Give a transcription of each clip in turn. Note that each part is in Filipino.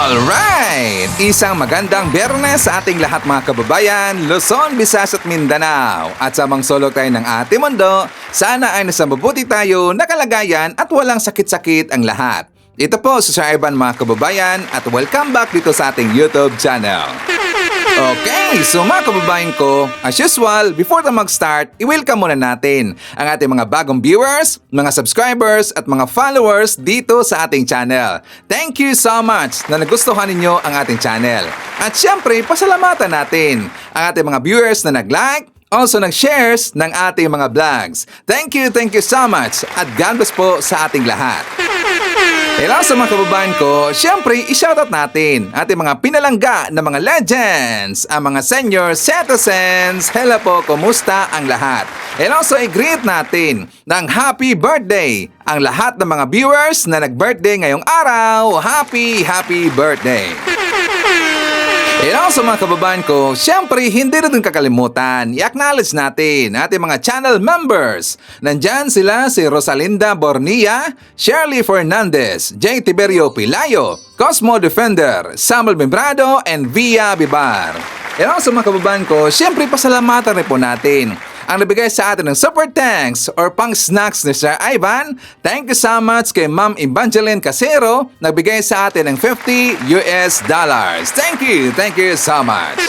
Alright! Isang magandang Biyernes sa ating lahat mga kababayan, Luzon, Visayas at Mindanao. At sa mga sulok tayo ng ating mundo, sana ay nasa mabuti tayo, nakalagayan at walang sakit-sakit ang lahat. Ito po si Sir Ivan mga kababayan at welcome back dito sa ating YouTube channel. Okay, so mga kababayan ko, as usual, before tayo mag-start, i-welcome muna natin ang ating mga bagong viewers, mga subscribers at mga followers dito sa ating channel. Thank you so much na nagustuhan ninyo ang ating channel. At syempre, pasalamatan natin ang ating mga viewers na nag-like, also nag-shares ng ating mga vlogs. Thank you so much at God bless po sa ating lahat. Hello sa mga kababayan ko, syempre i-shoutout natin ating mga pinalangga na mga legends, ang mga senior citizens. Hello po, kumusta ang lahat? And also i-greet natin ng happy birthday ang lahat ng mga viewers na nag-birthday ngayong araw. Happy birthday! Sa mga kababayan ko, syempre hindi rin kakalimutan, i-acknowledge natin ating mga channel members. Nandyan sila si Rosalinda Bornia, Shirley Fernandez, J. Tiberio Pilayo, Cosmo Defender, Samuel Membrado, and Via Bibar. Sa mga kababayan ko, syempre pasalamatan rin po natin ang nabigay sa atin ng super thanks or pang snacks ni Sir Ivan. Thank you so much kay Ma'am Evangeline Casero, nagbigay sa atin ng $50. Thank you so much.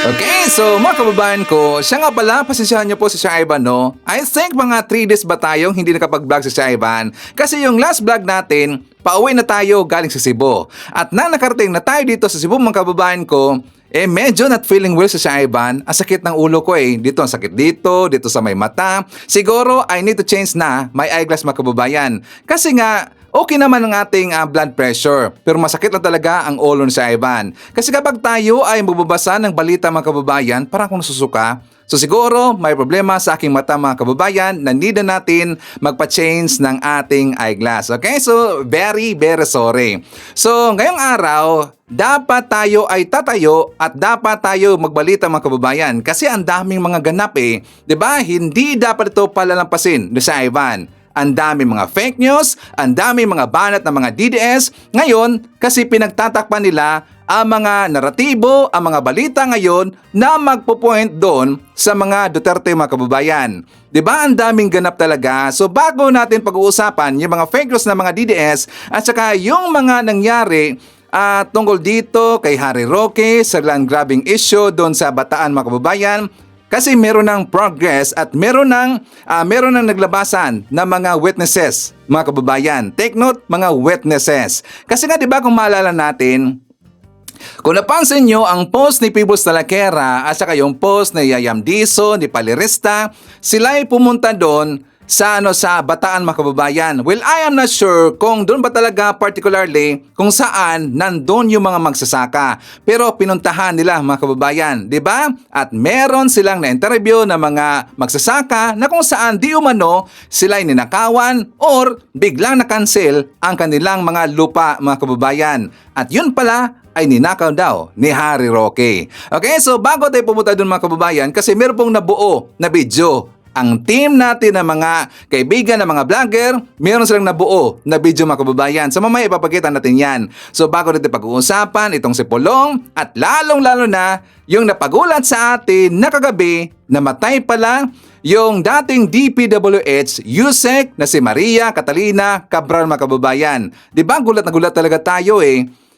Okay, so mga kababayan ko, siya nga pala, pasensyahan niyo po si Sir Ivan, no? I think mga 3 days ba tayong hindi nakapag-vlog si Sir Ivan? Kasi yung last vlog natin, pauwi na tayo galing sa Cebu. At nang nakarating na tayo dito sa Cebu mga kababayan ko, medyo not feeling well si Sir Ivan. Ang sakit ng ulo ko dito ang sakit dito sa may mata. Siguro I need to change na my eyeglass mga kababayan. Kasi nga, okay naman ang ating blood pressure. Pero masakit na talaga ang ulo ni Sir Ivan. Kasi kapag tayo ay magbabasa ng balita mga kababayan, parang akong nasusuka. So siguro may problema sa aking mata mga kababayan na need na natin magpa-change ng ating eyeglass. Okay? So very sorry. So ngayong araw, dapat tayo ay tatayo at dapat tayo magbalita mga kababayan kasi ang daming mga ganap 'di ba? Hindi dapat ito palalampasin ni Sir Ivan. Ang daming mga fake news, ang daming mga banat ng mga DDS ngayon kasi pinagtatakpan nila ang mga naratibo, ang mga balita ngayon na magpo-point doon sa mga Duterte mga kababayan. 'Di ba? Ang daming ganap talaga. So bago natin pag-uusapan yung mga fake news ng mga DDS at saka yung mga nangyari tungkol dito kay Harry Roque sa land grabbing issue doon sa Bataan mga kababayan, kasi meron ng progress at meron ng naglabasan na mga witnesses mga kababayan. Take note mga witnesses. Kasi nga 'di ba kung maalala natin, kung napansin nyo ang post ni Pibos Talakera at saka yung post ni Yayam Diso, ni Palirista, sila ay pumunta doon sa Bataan mga kababayan. Well, I am not sure kung doon ba talaga particularly kung saan nandun yung mga magsasaka. Pero pinuntahan nila mga kababayan, 'di ba? At meron silang na-interview na mga magsasaka na kung saan di umano sila ay ninakawan or biglang na-cancel ang kanilang mga lupa mga kababayan. At yun pala ay ninakaw daw ni Harry Roque. Okay, so bago tayo pumunta doon mga kababayan, kasi meron pong nabuo na video. Ang team natin ng mga kaibigan ng mga vlogger, meron silang nabuo na video mga kababayan. So mamaya ipapakita natin yan. So bago natin pag-uusapan itong si Polong at lalong-lalo na yung napagulat sa atin na kagabi, namatay pala yung dating DPWH Yusek na si Maria Catalina Cabral mga kababayan. Diba gulat na gulat talaga tayo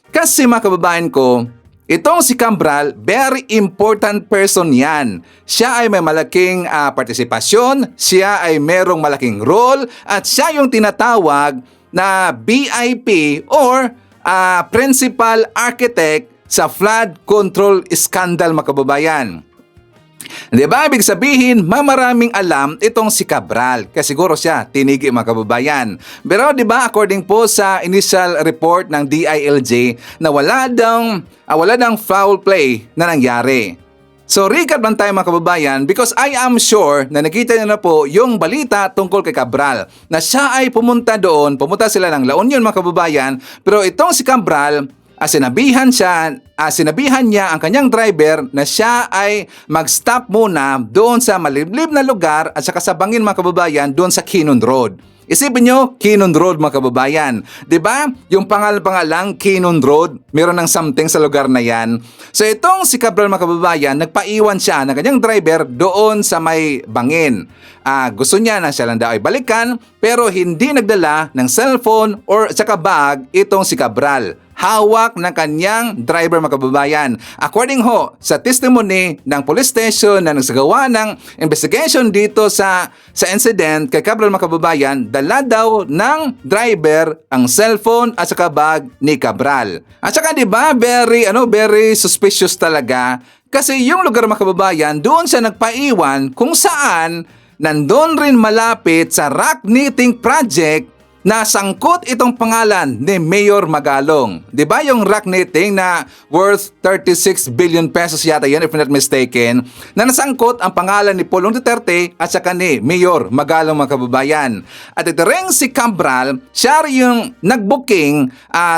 Kasi mga kababayan ko, itong si Cabral, very important person yan. Siya ay may malaking partisipasyon, siya ay merong malaking role, at siya yung tinatawag na BIP or Principal Architect sa flood control scandal mga kababayan. Di ba? Ibig sabihin, maraming alam itong si Cabral. Kasi siguro siya, tinigi mga kababayan. Pero di ba, according po sa initial report ng DILG, na wala daw foul play na nangyari. So recap lang tayo mga kababayan because I am sure na nakita niyo na po yung balita tungkol kay Cabral na siya ay pumunta sila ng La Union mga kababayan, pero itong si Cabral, sinabihan niya ang kanyang driver na siya ay mag-stop muna doon sa maliblib na lugar at saka sa bangin mga kababayan doon sa Kinon Road. Isipin nyo, Kinon Road mga kababayan. 'Di ba? Yung pangalang Kinon Road, meron ng something sa lugar na yan. So itong si Cabral mga kababayan, nagpaiwan siya ng kanyang driver doon sa may bangin. Gusto niya na siya lang daw ay balikan, pero hindi nagdala ng cellphone or saka bag itong si Cabral. Hawak ng kanyang driver mga kababayan. According ho sa testimony ng police station na nagsagawa ng investigation dito sa incident kay Cabral mga kababayan, dala daw ng driver ang cellphone at saka bag ni Cabral. At saka 'di ba, very suspicious talaga kasi yung lugar mga kababayan, doon siya nagpaiwan kung saan nandun rin malapit sa rock knitting project na sangkot itong pangalan ni Mayor Magalong. 'Di ba yung rock knitting na worth 36 billion pesos yata yan if not mistaken, na nasangkot ang pangalan ni Pulong Duterte at saka ni Mayor Magalong mga kababayan. At ito rin si Cabral, siya yung nagbooking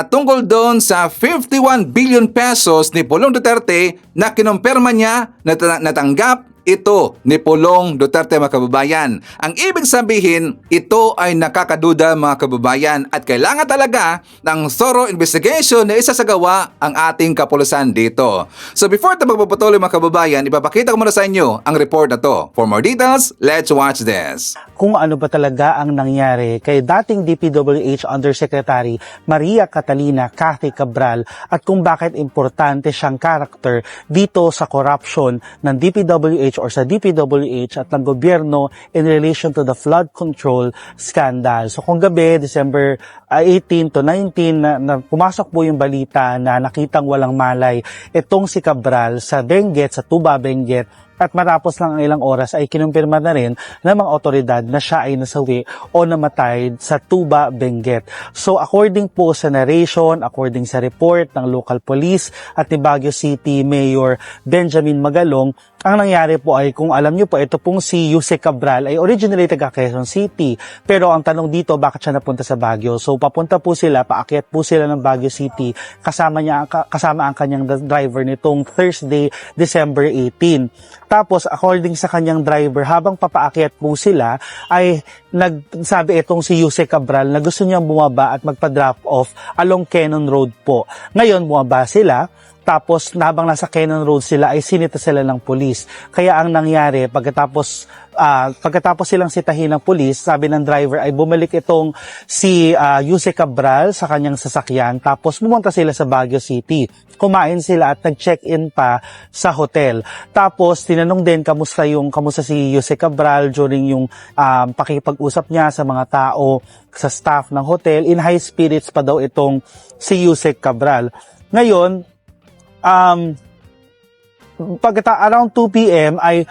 tungkol doon sa 51 billion pesos ni Pulong Duterte na kinumpirma niya na natanggap ito ni Pulong Duterte mga kababayan. Ang ibig sabihin, ito ay nakakaduda mga kababayan at kailangan talaga ng thorough investigation na isasagawa ang ating kapulisan dito. So before tayo magpapatuloy mga kababayan, ipapakita ko muna sa inyo ang report na to. For more details, let's watch this. Kung ano ba talaga ang nangyari kay dating DPWH Undersecretary Maria Catalina Cathy Cabral at kung bakit importante siyang karakter dito sa corruption ng DPWH or sa DPWH at ng gobyerno in relation to the flood control scandal. So kung gabi, December 18 to 19, na pumasok po yung balita na nakitang walang malay itong si Cabral sa Benguet, sa Tuba, Benguet, at matapos lang ang ilang oras ay kinumpirma na rin ng mga otoridad na siya ay nasawi o namatay sa Tuba, Benguet. So according po sa narration, according sa report ng local police at ni Baguio City Mayor Benjamin Magalong, ang nangyari po ay, kung alam niyo po, ito pong si Yuse Cabral ay originally taga Quezon City. Pero ang tanong dito, bakit siya napunta sa Baguio? So papunta po sila, paakyat po sila ng Baguio City kasama ang kanyang driver nitong Thursday, December 18. Tapos according sa kanyang driver, habang papaakyat po sila ay nagsabi itong si Yuse Cabral na gusto niyang bumaba at magpa-drop off along Cannon Road po. Ngayon bumaba sila. Tapos habang nasa Cannon Road sila ay sinita sila ng pulis. Kaya ang nangyari, pagkatapos silang sitahin ng pulis, sabi ng driver ay bumalik itong si Yuse Cabral sa kanyang sasakyan. Tapos pumunta sila sa Baguio City. Kumain sila at nag-check-in pa sa hotel. Tapos tinanong din kamusta si Yuse Cabral during yung pakikipag-usap niya sa mga tao, sa staff ng hotel. In high spirits pa daw itong si Yuse Cabral. Ngayon, around 2 p.m. ay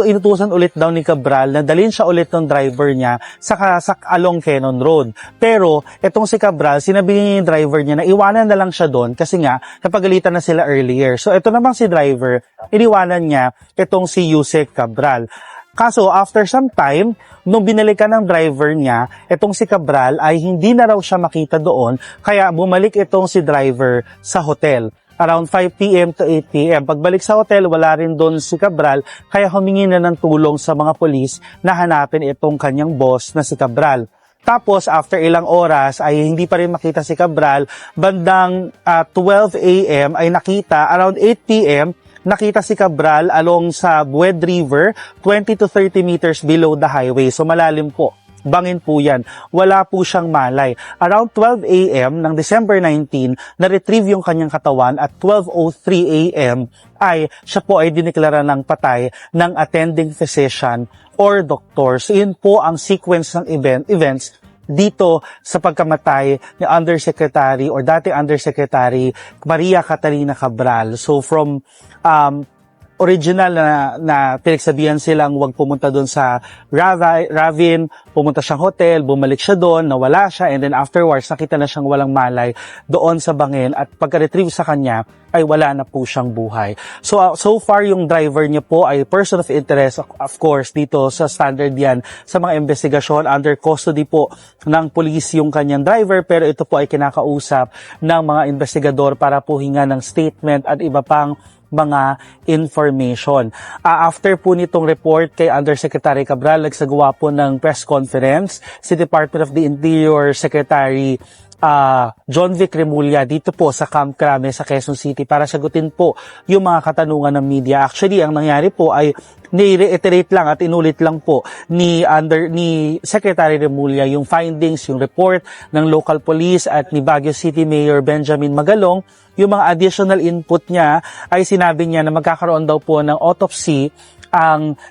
inutusan ulit daw ni Cabral na dalhin siya ulit ng driver niya sa along Cannon Road. Pero itong si Cabral, sinabi niya yung driver niya na iwanan na lang siya doon kasi nga napagalitan na sila earlier. So ito namang si driver, iniwanan niya itong si Yuse Cabral. Kaso after some time, nung binalikan ng driver niya, itong si Cabral ay hindi na raw siya makita doon, kaya bumalik itong si driver sa hotel. Around 5 p.m. to 8 p.m. Pagbalik sa hotel, wala rin doon si Cabral, kaya humingi na ng tulong sa mga polis na hanapin itong kanyang boss na si Cabral. Tapos, after ilang oras, ay hindi pa rin makita si Cabral. Bandang 12 a.m. ay nakita, around 8 p.m., nakita si Cabral along sa Bued River, 20 to 30 meters below the highway. So malalim po. Bangin po yan. Wala po siyang malay. Around 12 a.m. ng December 19, na-retrieve yung kanyang katawan at 12:03 a.m. ay siya po ay diniklara ng patay ng attending physician or doctor. So yun po ang sequence ng events dito sa pagkamatay ni Undersecretary or dating Undersecretary Maria Catalina Cabral. So from original na pinagsabihan silang huwag pumunta doon sa Ravin, pumunta siyang hotel, bumalik siya doon, nawala siya, and then afterwards nakita na siyang walang malay doon sa bangin at pagka-retrieve sa kanya ay wala na po siyang buhay. So far yung driver niya po ay person of interest, of course, dito sa standard yan sa mga investigasyon. Under custody po ng police yung kanyang driver, pero ito po ay kinakausap ng mga investigador para po hinga ng statement at iba pang mga information. After po nitong report kay Undersecretary Cabral, nagsagawa po ng press conference si Department of the Interior Secretary John Vic Remulla dito po sa Camp Crame sa Quezon City para sagutin po yung mga katanungan ng media. Actually, ang nangyari po ay ni-reiterate lang at inulit lang po ni Secretary Remulla yung findings, yung report ng local police at ni Baguio City Mayor Benjamin Magalong. Yung mga additional input niya ay sinabi niya na magkakaroon daw po ng autopsy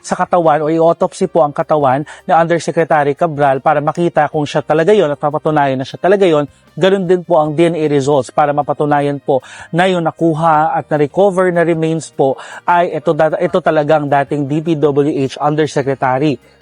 sa katawan o i-autopsy po ang katawan ng Undersecretary Cabral para makita kung siya talaga yon at mapatunayan na siya talaga yon. Ganun din po ang DNA results para mapatunayan po na yung nakuha at na-recover na remains po ay ito talagang dating DPWH Undersecretary.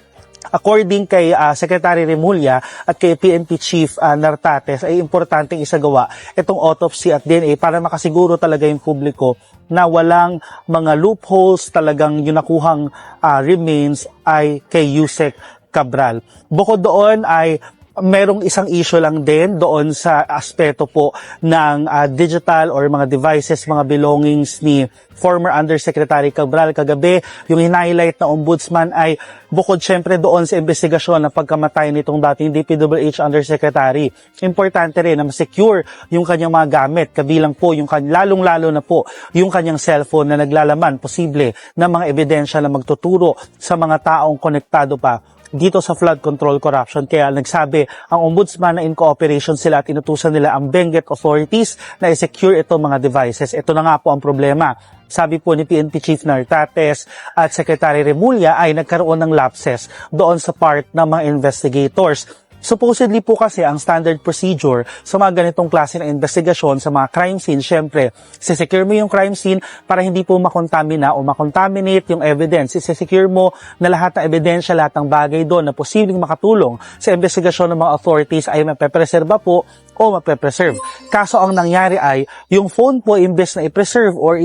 According kay Secretary Remulla at kay PNP Chief Nartates ay importanteng isagawa itong autopsy at DNA para makasiguro talaga yung publiko na walang mga loopholes, talagang yung nakuhang remains ay kay Yusek Cabral. Bukod doon ay merong isang issue lang din doon sa aspeto po ng digital or mga devices, mga belongings ni former Undersecretary Cabral. Kagabi, yung hinighlight na ombudsman ay bukod syempre doon sa investigasyon ng pagkamatay nitong dating DPWH Undersecretary. Importante rin na ma-secure yung kanyang mga gamit, kabilang po yung lalong-lalo na po yung kanyang cellphone na naglalaman posible ng mga ebidensya na magtuturo sa mga taong konektado pa dito sa flood control corruption. Kaya nagsabi ang ombudsman na in cooperation sila at inutusan nila ang Benguet authorities na i-secure itong mga devices. Ito na nga po ang problema. Sabi po ni PNP Chief Nartates at Secretary Remulla ay nagkaroon ng lapses doon sa part ng mga investigators. Supposedly po kasi ang standard procedure sa mga ganitong klase ng investigasyon sa mga crime scene, syempre, sisecure mo yung crime scene para hindi po makontamina o makontaminate yung evidence. Sisecure mo na lahat ng ebidensya, lahat ng bagay doon na posibleng makatulong sa investigasyon ng mga authorities ay mapepreserba po o mapepreserve. Kaso ang nangyari ay yung phone po imbes na i-preserve or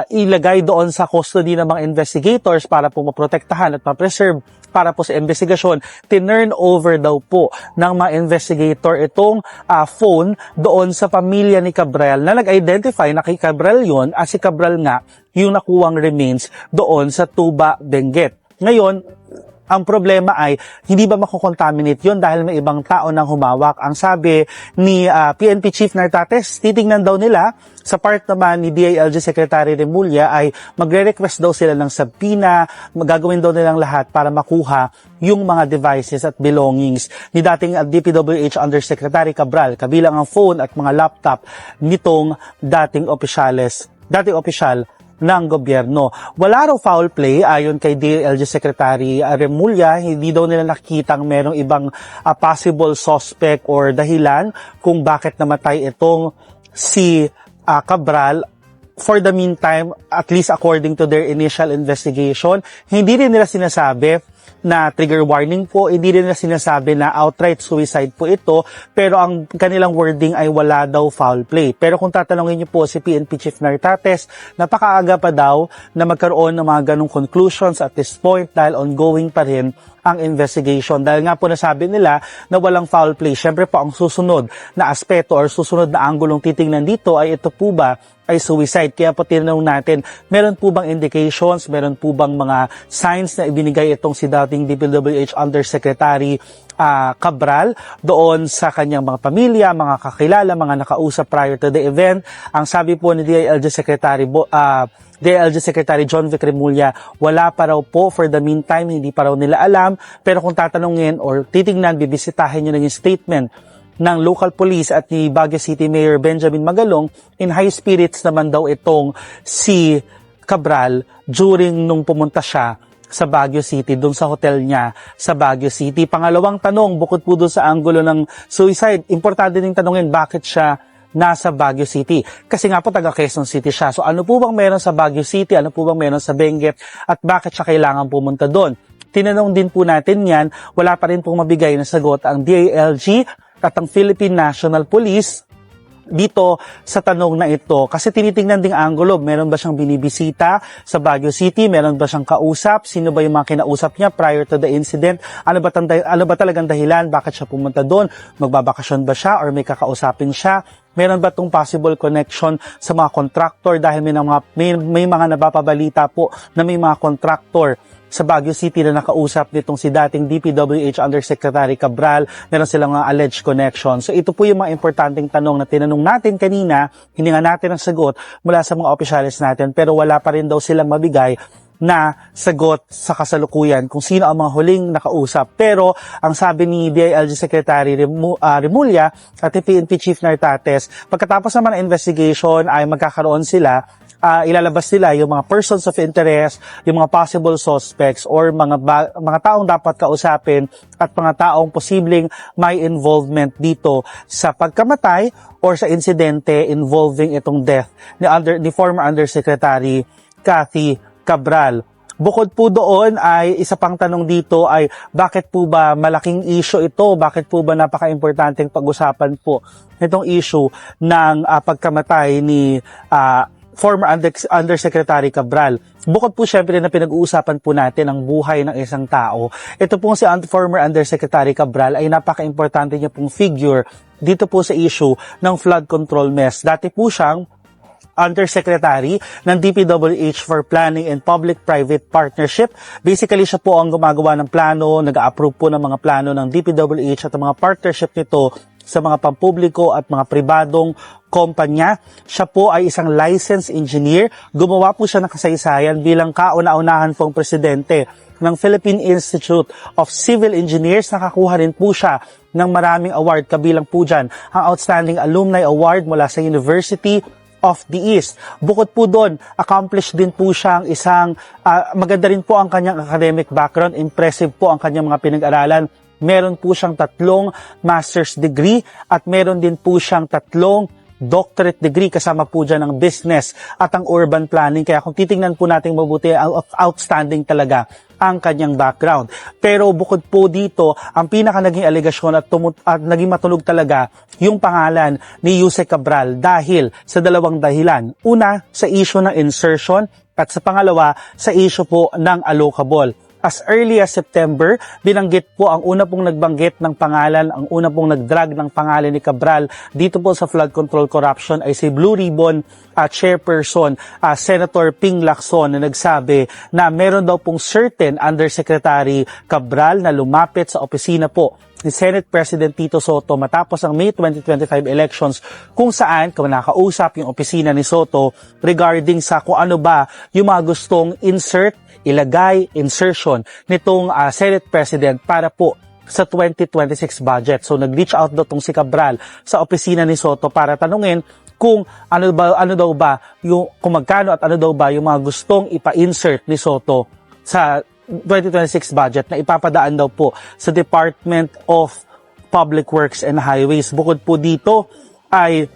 ilagay doon sa custody ng mga investigators para po maprotektahan at ma-preserve para po sa investigasyon, tinurn over daw po ng mga investigator itong phone doon sa pamilya ni Cabral na nag-identify na kay Cabral yun at si Cabral nga yung nakuwang remains doon sa Tuba, Benguet. Ngayon, ang problema ay, hindi ba makukontaminate yun dahil may ibang tao nang humawak? Ang sabi ni PNP Chief Nartates, titingnan daw nila, sa part naman ni DILG Secretary Remulla ay magre-request daw sila ng subpoena, magagawin daw nilang lahat para makuha yung mga devices at belongings ni dating DPWH Undersecretary Cabral, kabilang ang phone at mga laptop nitong dating opisyal ng gobyerno. Wala raw foul play ayon kay DILG Secretary Remulla. Hindi daw nila nakikitang merong ibang possible suspect or dahilan kung bakit namatay itong si Cabral. For the meantime, at least according to their initial investigation, hindi rin nila sinasabi na trigger warning po, hindi rin nila sinasabi na outright suicide po ito, pero ang kanilang wording ay wala daw foul play. Pero kung tatanungin niyo po si PNP Chief Nartates, napakaaga pa daw na magkaroon ng mga ganong conclusions at this point dahil ongoing pa rin ang investigation. Dahil nga po nasabi nila na walang foul play. Siyempre po ang susunod na aspeto or susunod na anggulong titingnan dito ay ito po ba ay suicide. Kaya po tinanong natin, meron po bang indications, meron po bang mga signs na ibinigay itong si dating DPWH Undersecretary Cabral doon sa kanyang mga pamilya, mga kakilala, mga nakausap prior to the event? Ang sabi po ni DILG Secretary John Vic Remulla, wala pa raw po for the meantime, hindi pa raw nila alam. Pero kung tatanungin or titignan, bibisitahin nyo na yung statement ng local police at ni Baguio City Mayor Benjamin Magalong, in high spirits naman daw itong si Cabral during nung pumunta siya sa Baguio City, doon sa hotel niya sa Baguio City. Pangalawang tanong, bukod po doon sa anggulo ng suicide, importante din tanungin bakit siya nasa Baguio City. Kasi nga po taga Quezon City siya. So ano po bang meron sa Baguio City? Ano po bang meron sa Benguet? At bakit siya kailangan pumunta doon? Tinanong din po natin yan. Wala pa rin pong mabigay na sagot ang DILG at ang Philippine National Police dito sa tanong na ito. Kasi tinitingnan ding angulo, meron ba siyang binibisita sa Baguio City? Meron ba siyang kausap? Sino ba yung mga kinausap niya prior to the incident? Ano ba talagang dahilan? Bakit siya pumunta doon? Magbabakasyon ba siya or may kakausapin siya? Meron ba itong possible connection sa mga contractor dahil may mga nabapabalita po na may mga contractor sa Baguio City na nakausap nitong si dating DPWH Undersecretary Cabral, meron silang mga alleged connection. So ito po yung mga importanteng tanong na tinanong natin kanina, hindi nga natin ang sagot mula sa mga opisyalis natin, pero wala pa rin daw silang mabigay na sagot sa kasalukuyan kung sino ang mga huling nakausap. Pero ang sabi ni DILG Secretary Remulla at PNP Chief Nartates, pagkatapos naman ng investigation ay magkakaroon sila, ilalabas nila yung mga persons of interest, yung mga possible suspects or mga taong dapat kausapin at mga taong posibleng may involvement dito sa pagkamatay or sa insidente involving itong death ni former Undersecretary Cathy Cabral. Bukod po doon ay isa pang tanong dito ay bakit po ba malaking issue ito? Bakit po ba napaka-importanteng pag-usapan po itong issue ng pagkamatay ni former Undersecretary Cabral? Bukod po syempre na pinag-uusapan po natin ang buhay ng isang tao, ito pong si former Undersecretary Cabral ay napaka-importante niya pong figure dito po sa issue ng flood control mess. Dati po siyang Undersecretary ng DPWH for Planning and Public-Private Partnership. Basically, siya po ang gumagawa ng plano, nag-a-approve po ng mga plano ng DPWH at mga partnership nito sa mga pampubliko at mga pribadong kumpanya. Siya po ay isang licensed engineer. Gumawa po siya ng kasaysayan bilang kauna-unahan pong presidente ng Philippine Institute of Civil Engineers. Nakakuha rin po siya ng maraming award, kabilang po dyan ang Outstanding Alumni Award mula sa University of the East. Bukod po doon, accomplished din po siyang maganda rin po ang kanyang academic background, impressive po ang kanyang mga pinag-aralan. Meron po siyang 3 master's degree at meron din po siyang 3 doctorate degree, kasama po dyan ang business at ang urban planning. Kaya kung titingnan po natin mabuti, outstanding talaga ang kanyang background. Pero bukod po dito, ang pinaka naging alegasyon at naging matunog talaga yung pangalan ni Yusek Cabral dahil sa 2 dahilan. Una, sa issue ng insertion at sa pangalawa, sa issue po ng allocable. As early as September, binanggit po ang una pong nagbanggit ng pangalan, ang una pong nagdrag ng pangalan ni Cabral dito po sa flood control corruption ay si Blue Ribbon Chairperson Senator Ping Lacson na nagsabi na meron daw pong certain Undersecretary Cabral na lumapit sa opisina po ni Senate President Tito Soto matapos ang May 2025 elections kung saan nakausap yung opisina ni Soto regarding sa kung ano ba yung mga gustong insertion nitong Senate President para po sa 2026 budget. So nag-reach out daw tong si Cabral sa opisina ni Soto para tanungin kung kung magkano at ano daw ba yung mga gustong ipa-insert ni Soto sa 2026 budget na ipapadaan daw po sa Department of Public Works and Highways. Bukod po dito ay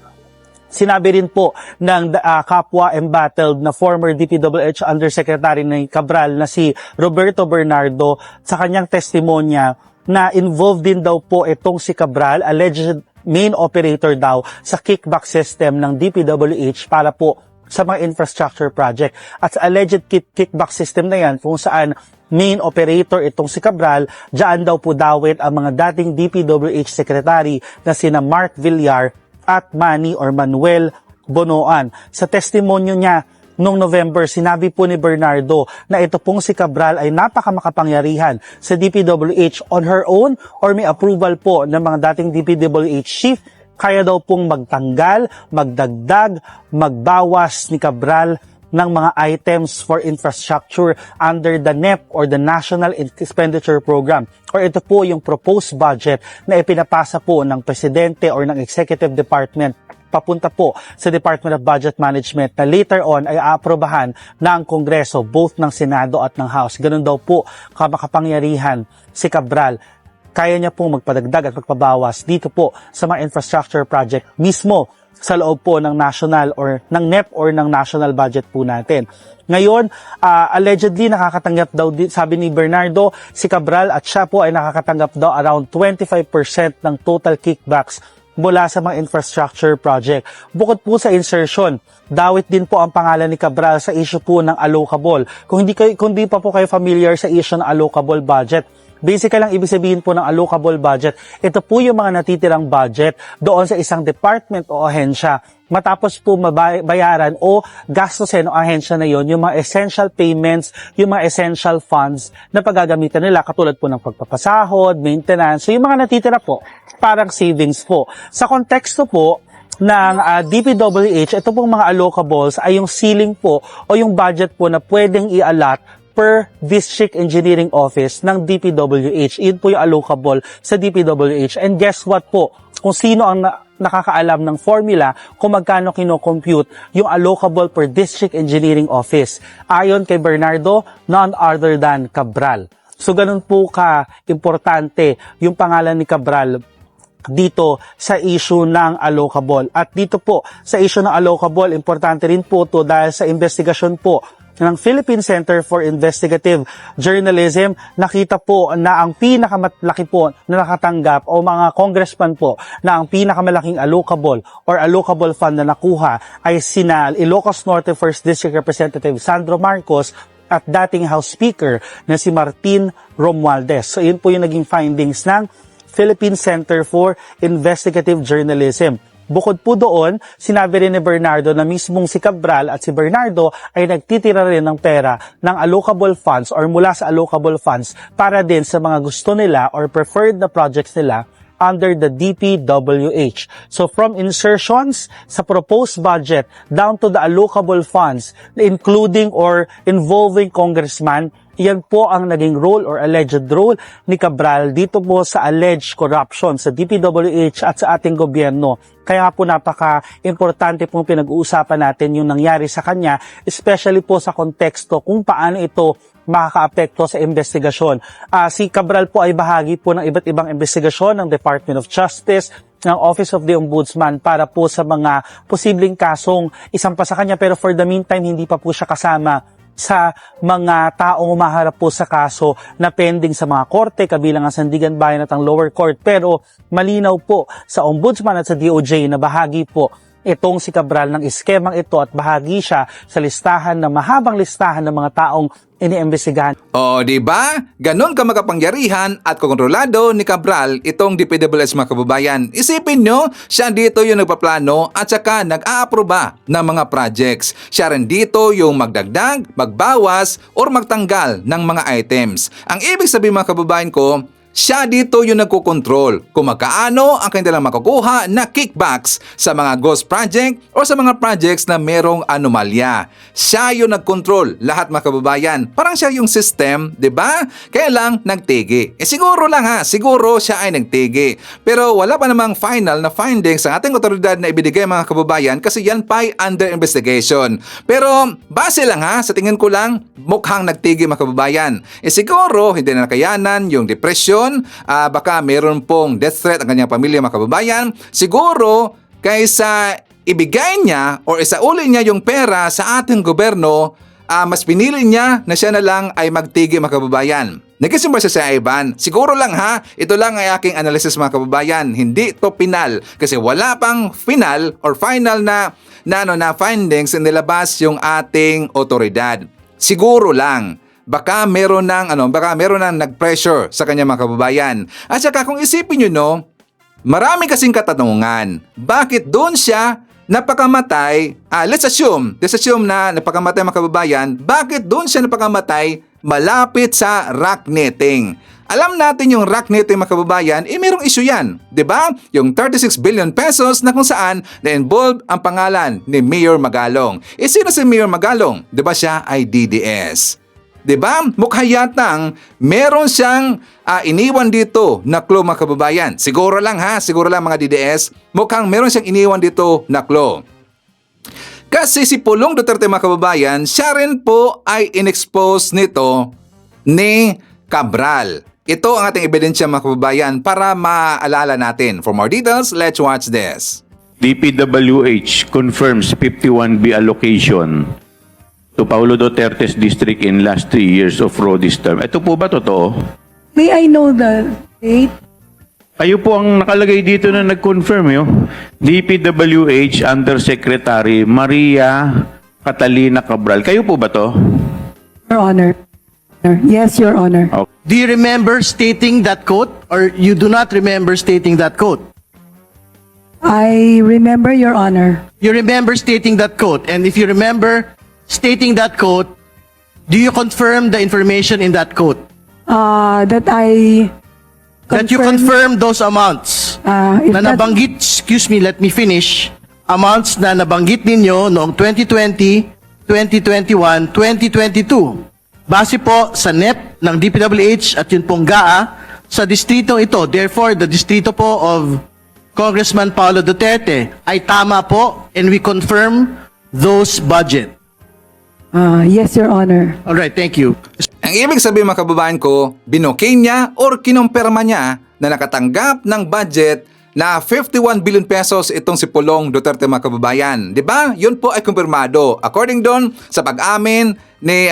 sinabi rin po ng kapwa embattled na former DPWH Undersecretary ni Cabral na si Roberto Bernardo sa kanyang testimonya na involved din daw po itong si Cabral, alleged main operator daw sa kickback system ng DPWH para po sa mga infrastructure project. At sa alleged kickback system na yan kung saan main operator itong si Cabral, diyan daw po dawit ang mga dating DPWH secretary na sina Mark Villar at Manny or Manuel Bonoan. Sa testimonyo niya noong November, sinabi po ni Bernardo na ito pong si Cabral ay napakamakapangyarihan sa DPWH on her own or may approval po ng mga dating DPWH chief. Kaya daw pong magtanggal, magdagdag, magbawas ni Cabral ng mga items for infrastructure under the NEP or the National Expenditure Program. Or ito po yung proposed budget na ipinapasa po ng Presidente or ng Executive Department papunta po sa Department of Budget Management na later on ay aaprobahan ng Kongreso, both ng Senado at ng House. Ganun daw po kamakapangyarihan si Cabral. Kaya niya pong magpadagdag at magpabawas dito po sa mga infrastructure project mismo sa loob po ng national or ng NEP or ng national budget po natin. Ngayon, allegedly nakakatanggap daw, sabi ni Bernardo, si Cabral at siya po ay nakakatanggap daw around 25% ng total kickbacks mula sa mga infrastructure project. Bukod po sa insertion, dawit din po ang pangalan ni Cabral sa issue po ng allocable. Kung di pa po kayo familiar sa issue ng allocable budget, Basically, ang ibig sabihin po ng allocable budget, ito po yung mga natitirang budget doon sa isang department o ahensya. Matapos po mabayaran o gastusin ng ahensya na yon yung mga essential payments, yung mga essential funds na paggagamitan nila katulad po ng pagpapasahod, maintenance. So yung mga natitira po, parang savings po. Sa konteksto po ng DPWH, ito pong mga allocables ay yung ceiling po o yung budget po na pwedeng i-allot per District Engineering Office ng DPWH. Yun po yung allocable sa DPWH. And guess what po? Kung sino ang nakakaalam ng formula kung magkano kino-compute yung allocable per District Engineering Office. Ayon kay Bernardo, none other than Cabral. So ganun po ka-importante yung pangalan ni Cabral dito sa issue ng allocable. At dito po sa issue ng allocable, importante rin po to dahil sa investigasyon po ng Philippine Center for Investigative Journalism, nakita po na ang pinakamalaki po na nakatanggap o mga congressman po na ang pinakamalaking allocable or allocable fund na nakuha ay sina Ilocos Norte 1st District Representative Sandro Marcos at dating House Speaker na si Martin Romualdez. So yun po yung naging findings ng Philippine Center for Investigative Journalism. Bukod po doon, sinabi rin ni Bernardo na mismong si Cabral at si Bernardo ay nagtitira rin ng pera ng allocable funds or mula sa allocable funds para din sa mga gusto nila or preferred na projects nila under the DPWH. So from insertions sa proposed budget down to the allocable funds, including or involving congressman, yan po ang naging role or alleged role ni Cabral dito po sa alleged corruption sa DPWH at sa ating gobyerno. Kaya po napaka-importante pong pinag-uusapan natin yung nangyari sa kanya, especially po sa konteksto kung paano ito makakaapekto sa investigasyon. Si Cabral po ay bahagi po ng iba't ibang investigasyon ng Department of Justice, ng Office of the Ombudsman para po sa mga posibleng kasong isampa sa kanya, pero for the meantime hindi pa po siya kasama sa mga taong umaharap po sa kaso na pending sa mga korte, kabilang ang Sandigan Bayan at ang lower court. Pero malinaw po sa Ombudsman at sa DOJ na bahagi po itong si Cabral ng iskemang ito at bahagi siya sa listahan na mahabang listahan ng mga taong iniimbestigahan. O, di ba? Ganon ka makapangyarihan at kontrolado ni Cabral itong DPWH mga kababayan. Isipin nyo, siya dito yung nagpaplano at saka nag-aaproba ng mga projects. Siya rin dito yung magdagdag, magbawas, or magtanggal ng mga items. Ang ibig sabihin mga kababayan ko, siya dito yung nagkukontrol kung magkaano ang kanilang makukuha na kickbacks sa mga ghost project o sa mga projects na merong anomalya. Siya yung nagkontrol lahat mga kababayan. Parang siya yung system, di ba? Kaya lang nagtigi. Siguro lang siguro siya ay nagtigi. Pero wala pa namang final na findings ang ating otoridad na ibinigay mga kababayan kasi yan pa ay under investigation. Pero base lang sa tingin ko lang, mukhang nagtigi mga kababayan. Siguro hindi na nakayanan yung depression. Baka meron pong death threat ang kanyang pamilya mga kababayan. Siguro kaysa ibigay niya o isauli niya yung pera sa ating gobyerno, mas pinili niya na siya na lang ay magtigi mga kababayan. Nagkasimba siya sa Ivan. Siguro lang ito lang ay aking analysis mga kababayan. Hindi to final kasi wala pang final or final na findings na nilabas yung ating otoridad. Siguro lang. Baka meron ng nag-pressure sa kanya mga kababayan. At saka kung isipin nyo, marami kasing katanungan. Bakit doon siya napakamatay? Let's assume na napakamatay mga kababayan. Bakit doon siya napakamatay malapit sa rock netting? Alam natin yung rock netting mga kababayan, merong issue yan. 'Di ba? Yung 36 billion pesos na kung saan na-involve ang pangalan ni Mayor Magalong. Sino si Mayor Magalong? 'Di ba siya ay DDS? Diba? Mukha yatang meron siyang iniwan dito na clue mga kababayan. Siguro lang mga DDS, mukhang meron siyang iniwan dito na clue. Kasi si Pulong Duterte mga kababayan, siya rin po ay in-expose nito ni Cabral. Ito ang ating ebidensya mga kababayan para maalala natin. For more details, let's watch this. DPWH confirms 51B allocation to Paulo Duterte's district in last 3 years of Rodi's term. Ito po ba totoo? May I know the date? Kayo po ang nakalagay dito na nag-confirm yun. DPWH Undersecretary Maria Catalina Cabral. Kayo po ba to? Your Honor. Yes, Your Honor. Do you remember stating that quote, or you do not remember stating that quote? I remember, Your Honor. You remember stating that quote, and if you remember stating that quote, do you confirm the information in that quote? That I That you confirm those amounts if na that- nabanggit, excuse me, let me finish, amounts na nabanggit ninyo noong 2020, 2021, 2022. Base po sa NEP ng DPWH at yun pong GAA sa distritong ito. Therefore, the distrito po of Congressman Paulo Duterte ay tama po, and we confirm those budget. yes, Your Honor. Alright, thank you. Ang ibig sabihin mga kababayan ko, binokay niya or kinumpirma niya na nakatanggap ng budget na 51 billion pesos itong si Pulong Duterte mga kababayan. 'Di ba? Yun po ay kumpirmado. According doon sa pag-amin ni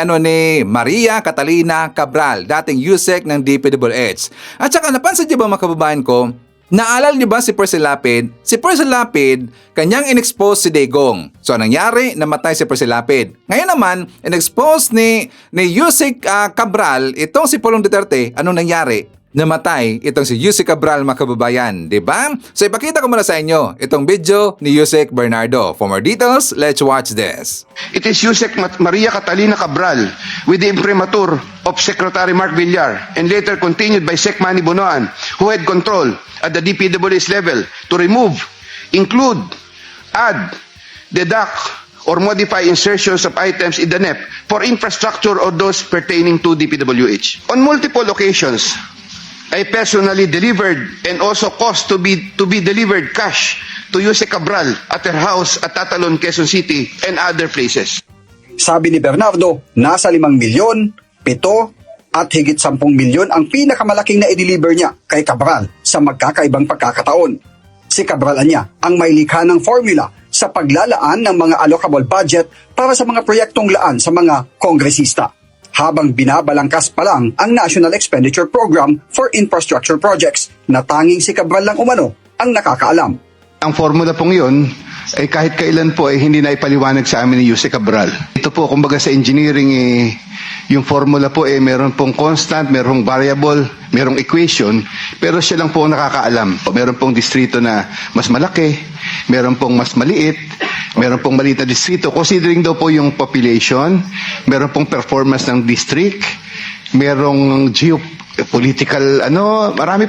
Maria Catalina Cabral, dating USEC ng DPWH. At saka napansin niyo ba mga kababayan ko, naalala niyo ba si Percy Lapid? Si Percy Lapid, kanyang in-expose si Digong. So, anong nangyari? Namatay si Percy Lapid. Ngayon naman, in-expose ni Yusek Cabral, itong si Pulong Duterte, anong nangyari? Namatay itong si Yusek Cabral mga kababayan. Diba? So, ipakita ko muna sa inyo itong video ni Yusek Bernardo. For more details, let's watch this. It is Yusek Maria Catalina Cabral with the imprimatur of Secretary Mark Villar and later continued by Sec Manny Bonoan, who had control at the DPWH level to remove, include, add, deduct, or modify insertions of items in the NEP for infrastructure or those pertaining to DPWH. On multiple occasions, I personally delivered and also caused to be delivered cash to Yusek Cabral at her house at Tatalon, Quezon City and other places. Sabi ni Bernardo, nasa 5 milyon, 7 at higit 10 milyon ang pinakamalaking na i-deliver niya kay Cabral sa magkakaibang pagkakataon. Si Cabral niya ang may likha ng formula sa paglalaan ng mga allocable budget para sa mga proyektong laan sa mga kongresista, habang binabalangkas pa lang ang National Expenditure Program for Infrastructure Projects na tanging si Cabral lang umano ang nakakaalam. Ang formula pong yun ay kahit kailan po ay hindi na ipaliwanag sa amin ni Yusek Cabral. Ito po, kumbaga sa engineering, yung formula po meron pong constant, merong variable, merong equation, pero siya lang po ang nakakaalam. Meron pong distrito na mas malaki, meron pong mas maliit, meron pong maliit na distrito. Considering daw po yung population, meron pong performance ng district, merong geopolitical, marami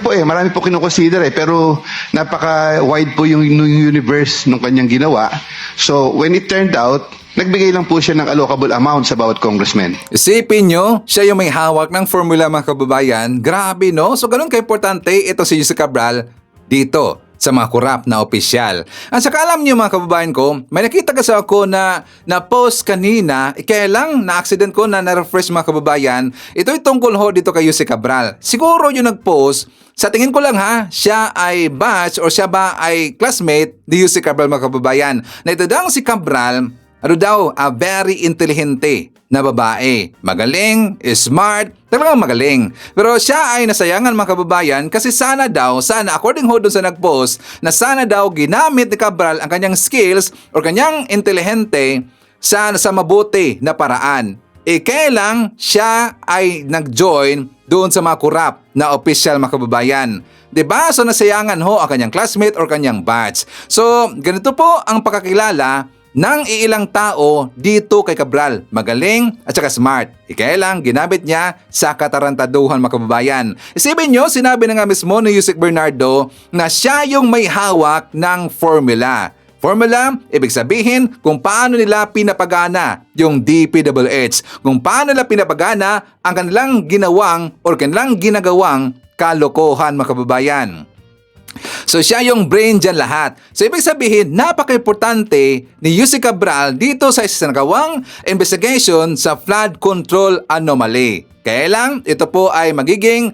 po kinukonsider pero napaka-wide po yung universe ng kanyang ginawa. So, when it turned out, nagbigay lang po siya ng allocable amount sa bawat congressman. Isipin nyo, siya yung may hawak ng formula mga kababayan. Grabe no? So ganun ka-importante ito si Yusek Cabral dito sa mga korap na opisyal. At saka alam niyo mga kababayan ko, may nakita kasi ako na post kanina, kaya lang na-accident ko na na-refresh mga kababayan, ito'y tungkol ho dito kay Yusek Cabral. Siguro yung nag-post, sa tingin ko lang ha, siya ay batch o siya ba ay classmate ni Yusek Cabral mga kababayan. Na ito daw si Cabral, very intelihente na babae. Magaling, smart, talagang magaling. Pero siya ay nasayangan mga kababayan kasi sana according ho doon sa nag-post, na sana daw ginamit ni Cabral ang kanyang skills o kanyang intelihente sa mabuti na paraan. Kaya lang siya ay nag-join doon sa mga korap na opisyal mga kababayan. Diba? So nasayangan ho ang kanyang classmate or kanyang batch. So ganito po ang pagkakilala ng iilang tao dito kay Cabral. Magaling at saka smart. Kaya lang, ginamit niya sa katarantaduhan mga kababayan. Isipin nyo, sinabi na nga mismo ni Yusek Bernardo na siya yung may hawak ng formula. Formula, ibig sabihin kung paano nila pinapagana yung DPWH. Kung paano nila pinapagana ang kanilang ginawang or kanilang ginagawang kalokohan mga kababayan. So siya yung brain dyan lahat. So ibig sabihin, napaka-importante ni Yusek Cabral dito sa isinagawang investigation sa flood control anomaly. Kaya lang, ito po ay magiging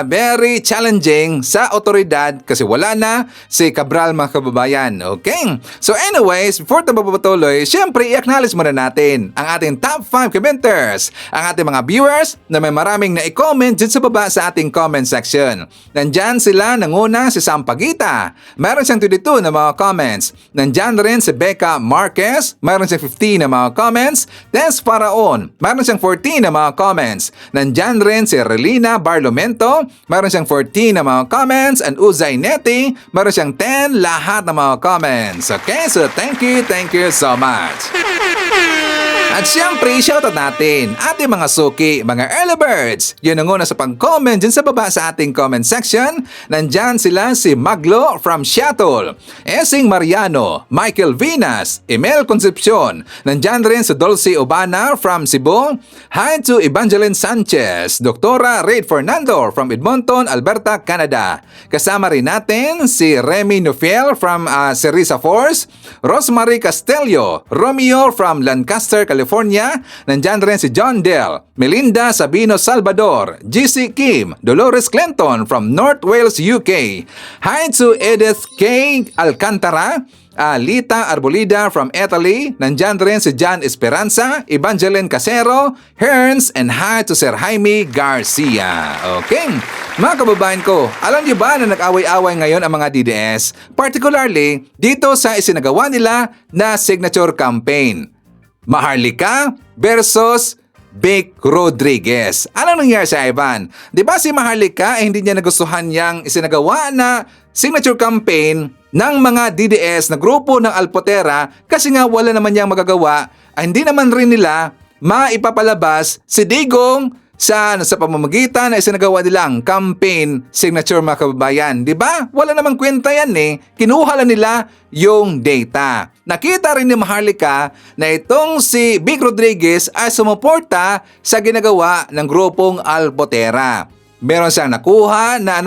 very challenging sa otoridad kasi wala na si Cabral mga kababayan. Okay? So anyways, before tayo papatuloy, syempre i-acknowledge muna natin ang ating top 5 commenters, ang ating mga viewers na may maraming na-comment dyan sa baba sa ating comment section. Nandyan sila, nanguna si Sam Pagita, meron siyang 22 na mga comments. Nandyan rin si Becca Marquez, meron siyang 15 na mga comments. Tess Faraon, meron siyang 14 na mga comments. Nandyan rin si Relina Barlomento, meron siyang 14 na mga comments, and Uzay Neti, meron siyang 10 lahat ng mga comments. Okay, so thank you so much. At syempre, shoutout natin ating mga suki, mga early birds. Yun ang una sa pag-comment dyan sa baba sa ating comment section. Nandyan sila si Maglo from Seattle, Esing Mariano, Michael Vinas, Emel Concepcion. Nandyan rin si Dulce Obana from Cebu. Hi to Evangeline Sanchez, Doktora Reid Fernando from Edmonton, Alberta, Canada. Kasama rin natin si Remy Nufiel from Cerisa Force, Rosemary Castelio, Romeo from Lancaster, California. Nandyan rin si John Del, Melinda Sabino Salvador, GC Kim, Dolores Clinton from North Wales, UK. Hi to Edith K. Alcantara, Lita Arbolida from Italy. Nandyan rin si John Esperanza, Evangeline Casero, Hearns, and hi to Sir Jaime Garcia. Okay, mga kababayan ko, alam niyo ba na nag-away-away ngayon ang mga DDS? Particularly dito sa isinagawa nila na signature campaign. Maharlika versus Vic Rodriguez. Anong nangyari sa Ivan? Di ba si Maharlika hindi niya nagustuhan yang isinagawa na signature campaign ng mga DDS na grupo ng Alpotera kasi nga wala naman niyang magagawa ay hindi naman rin nila maipapalabas si Digong sa pamamagitan na isinagawa nilang campaign signature, mga kababayan. Di ba? Wala namang kwenta yan eh. Kinuha lang nila yung data. Nakita rin ni Maharlika na itong si Vic Rodriguez ay sumuporta sa ginagawa ng grupong Alpotera. Meron siyang nakuha na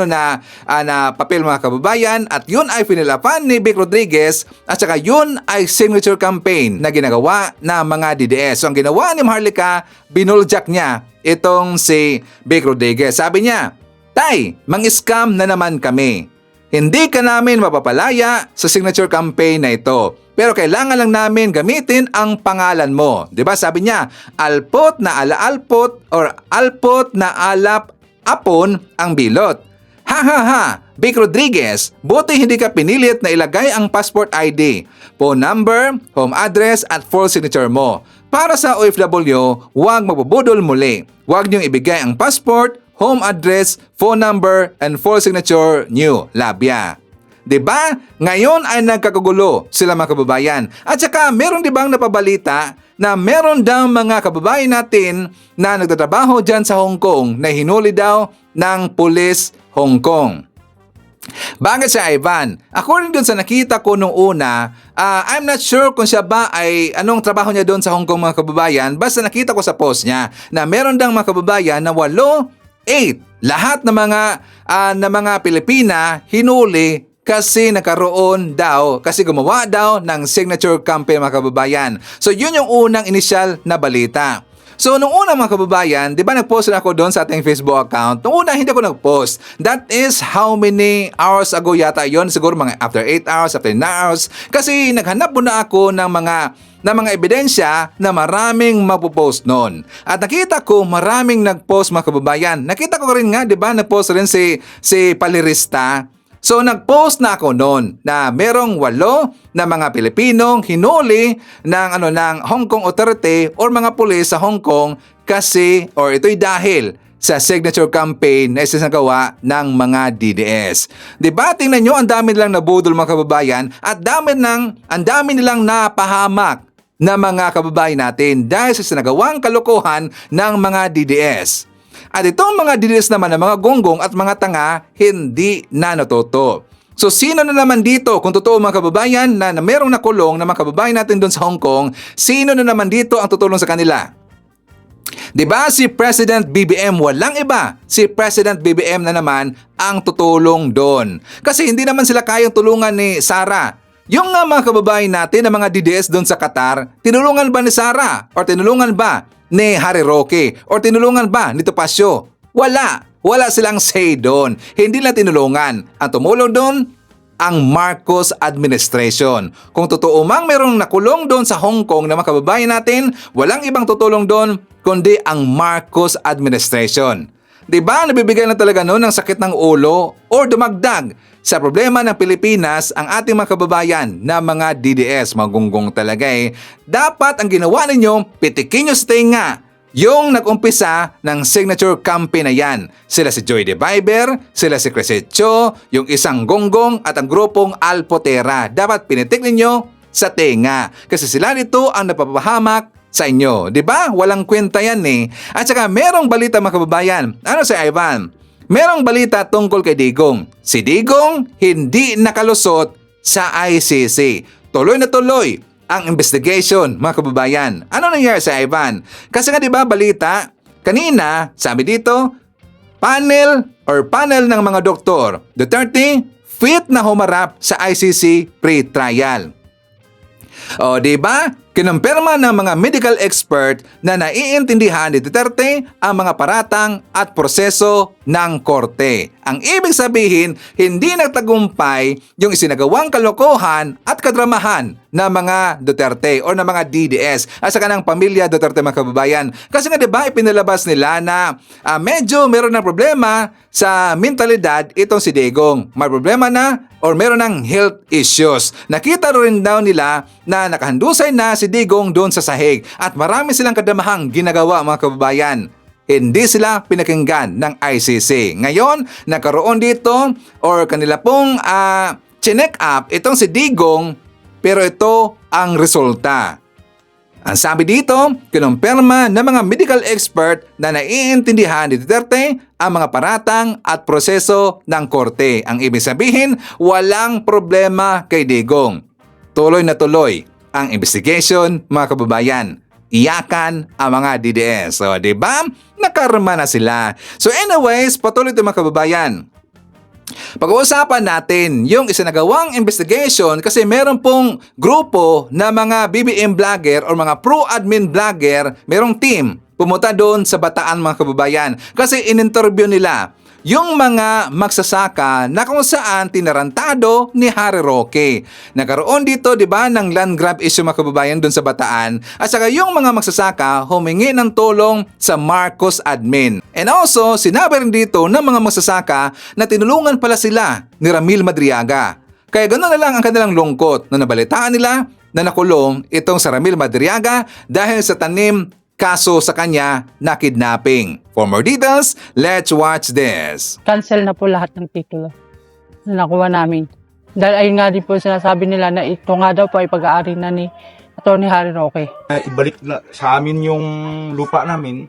na papel, mga kababayan, at yun ay pinilapan ni Vic Rodriguez at saka yun ay signature campaign na ginagawa ng mga DDS. So ang ginawa ni Maharlika, binuljak niya itong si Vic Rodriguez. Sabi niya, "Tay, mang-scam na naman kami. Hindi ka namin mapapalaya sa signature campaign na ito. Pero kailangan lang namin gamitin ang pangalan mo." 'Di ba? Sabi niya, alpot na alaalpot or alpot na alap apon ang bilot. Ha ha ha, Vic Rodriguez, buti hindi ka pinilit na ilagay ang passport ID, phone number, home address at full signature mo. Para sa OFW, huwag magbubudol muli. Huwag niyong ibigay ang passport, home address, phone number, and full signature new labia. 'Di ba? Ngayon ay nagkakagulo sila, mga kababayan. At saka meron 'di bang napabalita na meron daw mga kababayan natin na nagtatrabaho dyan sa Hong Kong na hinuli daw ng pulis Hong Kong. Bakit siya, Ivan? According dun sa nakita ko nung una, I'm not sure kung siya ba ay anong trabaho niya doon sa Hong Kong, mga kababayan. Basta nakita ko sa post niya na meron daw mga kababayan na 8 lahat ng mga Pilipina hinuli kasi nagkaroon daw, kasi gumawa daw ng signature campaign, mga kababayan. So yun yung unang initial na balita. So nung una, mga kababayan, di ba nag-post na ako doon sa ating Facebook account? Nung una hindi ako nag-post. That is how many hours ago yata yon, siguro mga after 8 hours, after 9 hours. Kasi naghanap muna ako ng mga ebidensya na maraming mapopost noon. At nakita ko maraming nag-post, mga kababayan. Nakita ko rin nga, di ba, nag-post rin si Palirista. So nag-post na ako noon na merong 8 na mga Pilipinong hinuli ng Hong Kong authority or mga pulis sa Hong Kong kasi or ito'y dahil sa signature campaign na isinagawa ng mga DDS. 'Di ba? Tingnan nyo, ang dami nilang nabudol, mga kababayan, at ang dami nilang napahamak na mga kababayan natin dahil sa sinagawang kalokohan ng mga DDS. At itong mga DDS naman ng mga gonggong at mga tanga, hindi na natuto. So sino na naman dito, kung totoo, mga kababayan, na merong nakulong na mga kababayan natin doon sa Hong Kong, sino na naman dito ang tutulong sa kanila? Diba si President BBM, walang iba, si President BBM na naman ang tutulong doon. Kasi hindi naman sila kayang tulungan ni Sara. Yung mga kababayan natin na mga DDS doon sa Qatar, tinulungan ba ni Sara? Or tinulungan ba ni Harry Roque? Or tinulungan ba ni Topacio? Wala silang say doon. Hindi na tinulungan. Ang tumulong doon, ang Marcos administration. Kung totoo mang merong nakulong doon sa Hong Kong na mga kababayan natin, walang ibang tutulong doon kundi ang Marcos administration. Diba, nabibigyan na talaga noon ng sakit ng ulo or dumagdag sa problema ng Pilipinas ang ating mga kababayan na mga DDS, mga gunggong talaga eh. Dapat ang ginawa ninyo, pitikin nyo sa tenga yung nag-umpisa ng signature campaign na yan. Sila si Joy De Viber, sila si Crescencio, yung isang gonggong at ang grupong Alpotera. Dapat pinitik ninyo sa tenga kasi sila nito ang napapahamak sa inyo. Diba? Walang kwenta yan eh. At saka merong balita mga kababayan. Ano si Ivan? Merong balita tungkol kay Digong. Si Digong hindi nakalusot sa ICC. Tuloy na tuloy ang investigation, mga kababayan. Ano nangyari sa Ivan? Kasi nga 'di ba balita, kanina, sabi dito, panel ng mga doktor, Duterte fit na humarap sa ICC pre-trial. O, di ba? Kinumpirma ng mga medical expert na naiintindihan ni Duterte ang mga paratang at proseso ng korte. Ang ibig sabihin, hindi nagtagumpay yung isinagawang kalokohan at kadramahan ng mga Duterte o ng mga DDS at sa kanang pamilya Duterte mga kababayan. Kasi nga diba ipinalabas nila na medyo meron ng problema sa mentalidad itong si Digong. May problema na or meron ng health issues. Nakita rin daw nila na nakahandusay na si Digong doon sa sahig at marami silang kadamahang ginagawa mga kababayan. Hindi sila pinakinggan ng ICC. Ngayon, nagkaroon dito or kanila pong chinek up itong si Digong pero ito ang resulta. Ang sabi dito, kinumpirma ng mga medical expert na naiintindihan ni Duterte ang mga paratang at proseso ng korte. Ang ibig sabihin, walang problema kay Digong. Tuloy na tuloy ang investigation mga kababayan. Iyakan ang mga DDS. So, di ba? Nakarma na sila. So anyways, patuloy ito mga kababayan. Pag-uusapan natin yung isinagawang investigation kasi meron pong grupo na mga BBM vlogger o mga pro-admin vlogger, merong team pumunta doon sa Bataan mga kababayan kasi in-interview nila yung mga magsasaka na kung saan tinarantado ni Harry Roque. Nagkaroon dito, di ba, ng land grab issue mga kababayan doon sa Bataan. At saka yung mga magsasaka humingi ng tulong sa Marcos admin. And also, sinabi rin dito ng mga magsasaka na tinulungan pala sila ni Ramil Madriaga. Kaya ganoon na lang ang kanilang lungkot na nabalitaan nila na nakulong itong sa Ramil Madriaga dahil sa tanim kaso sa kanya na kidnapping. For more details, let's watch this. Cancel na po lahat ng titulo na nakuha namin. Dahil ayun nga din po sinasabi nila na ito nga daw po ay pag-aari na ni Atty. Harry Roque. Ibalik na sa amin yung lupa namin.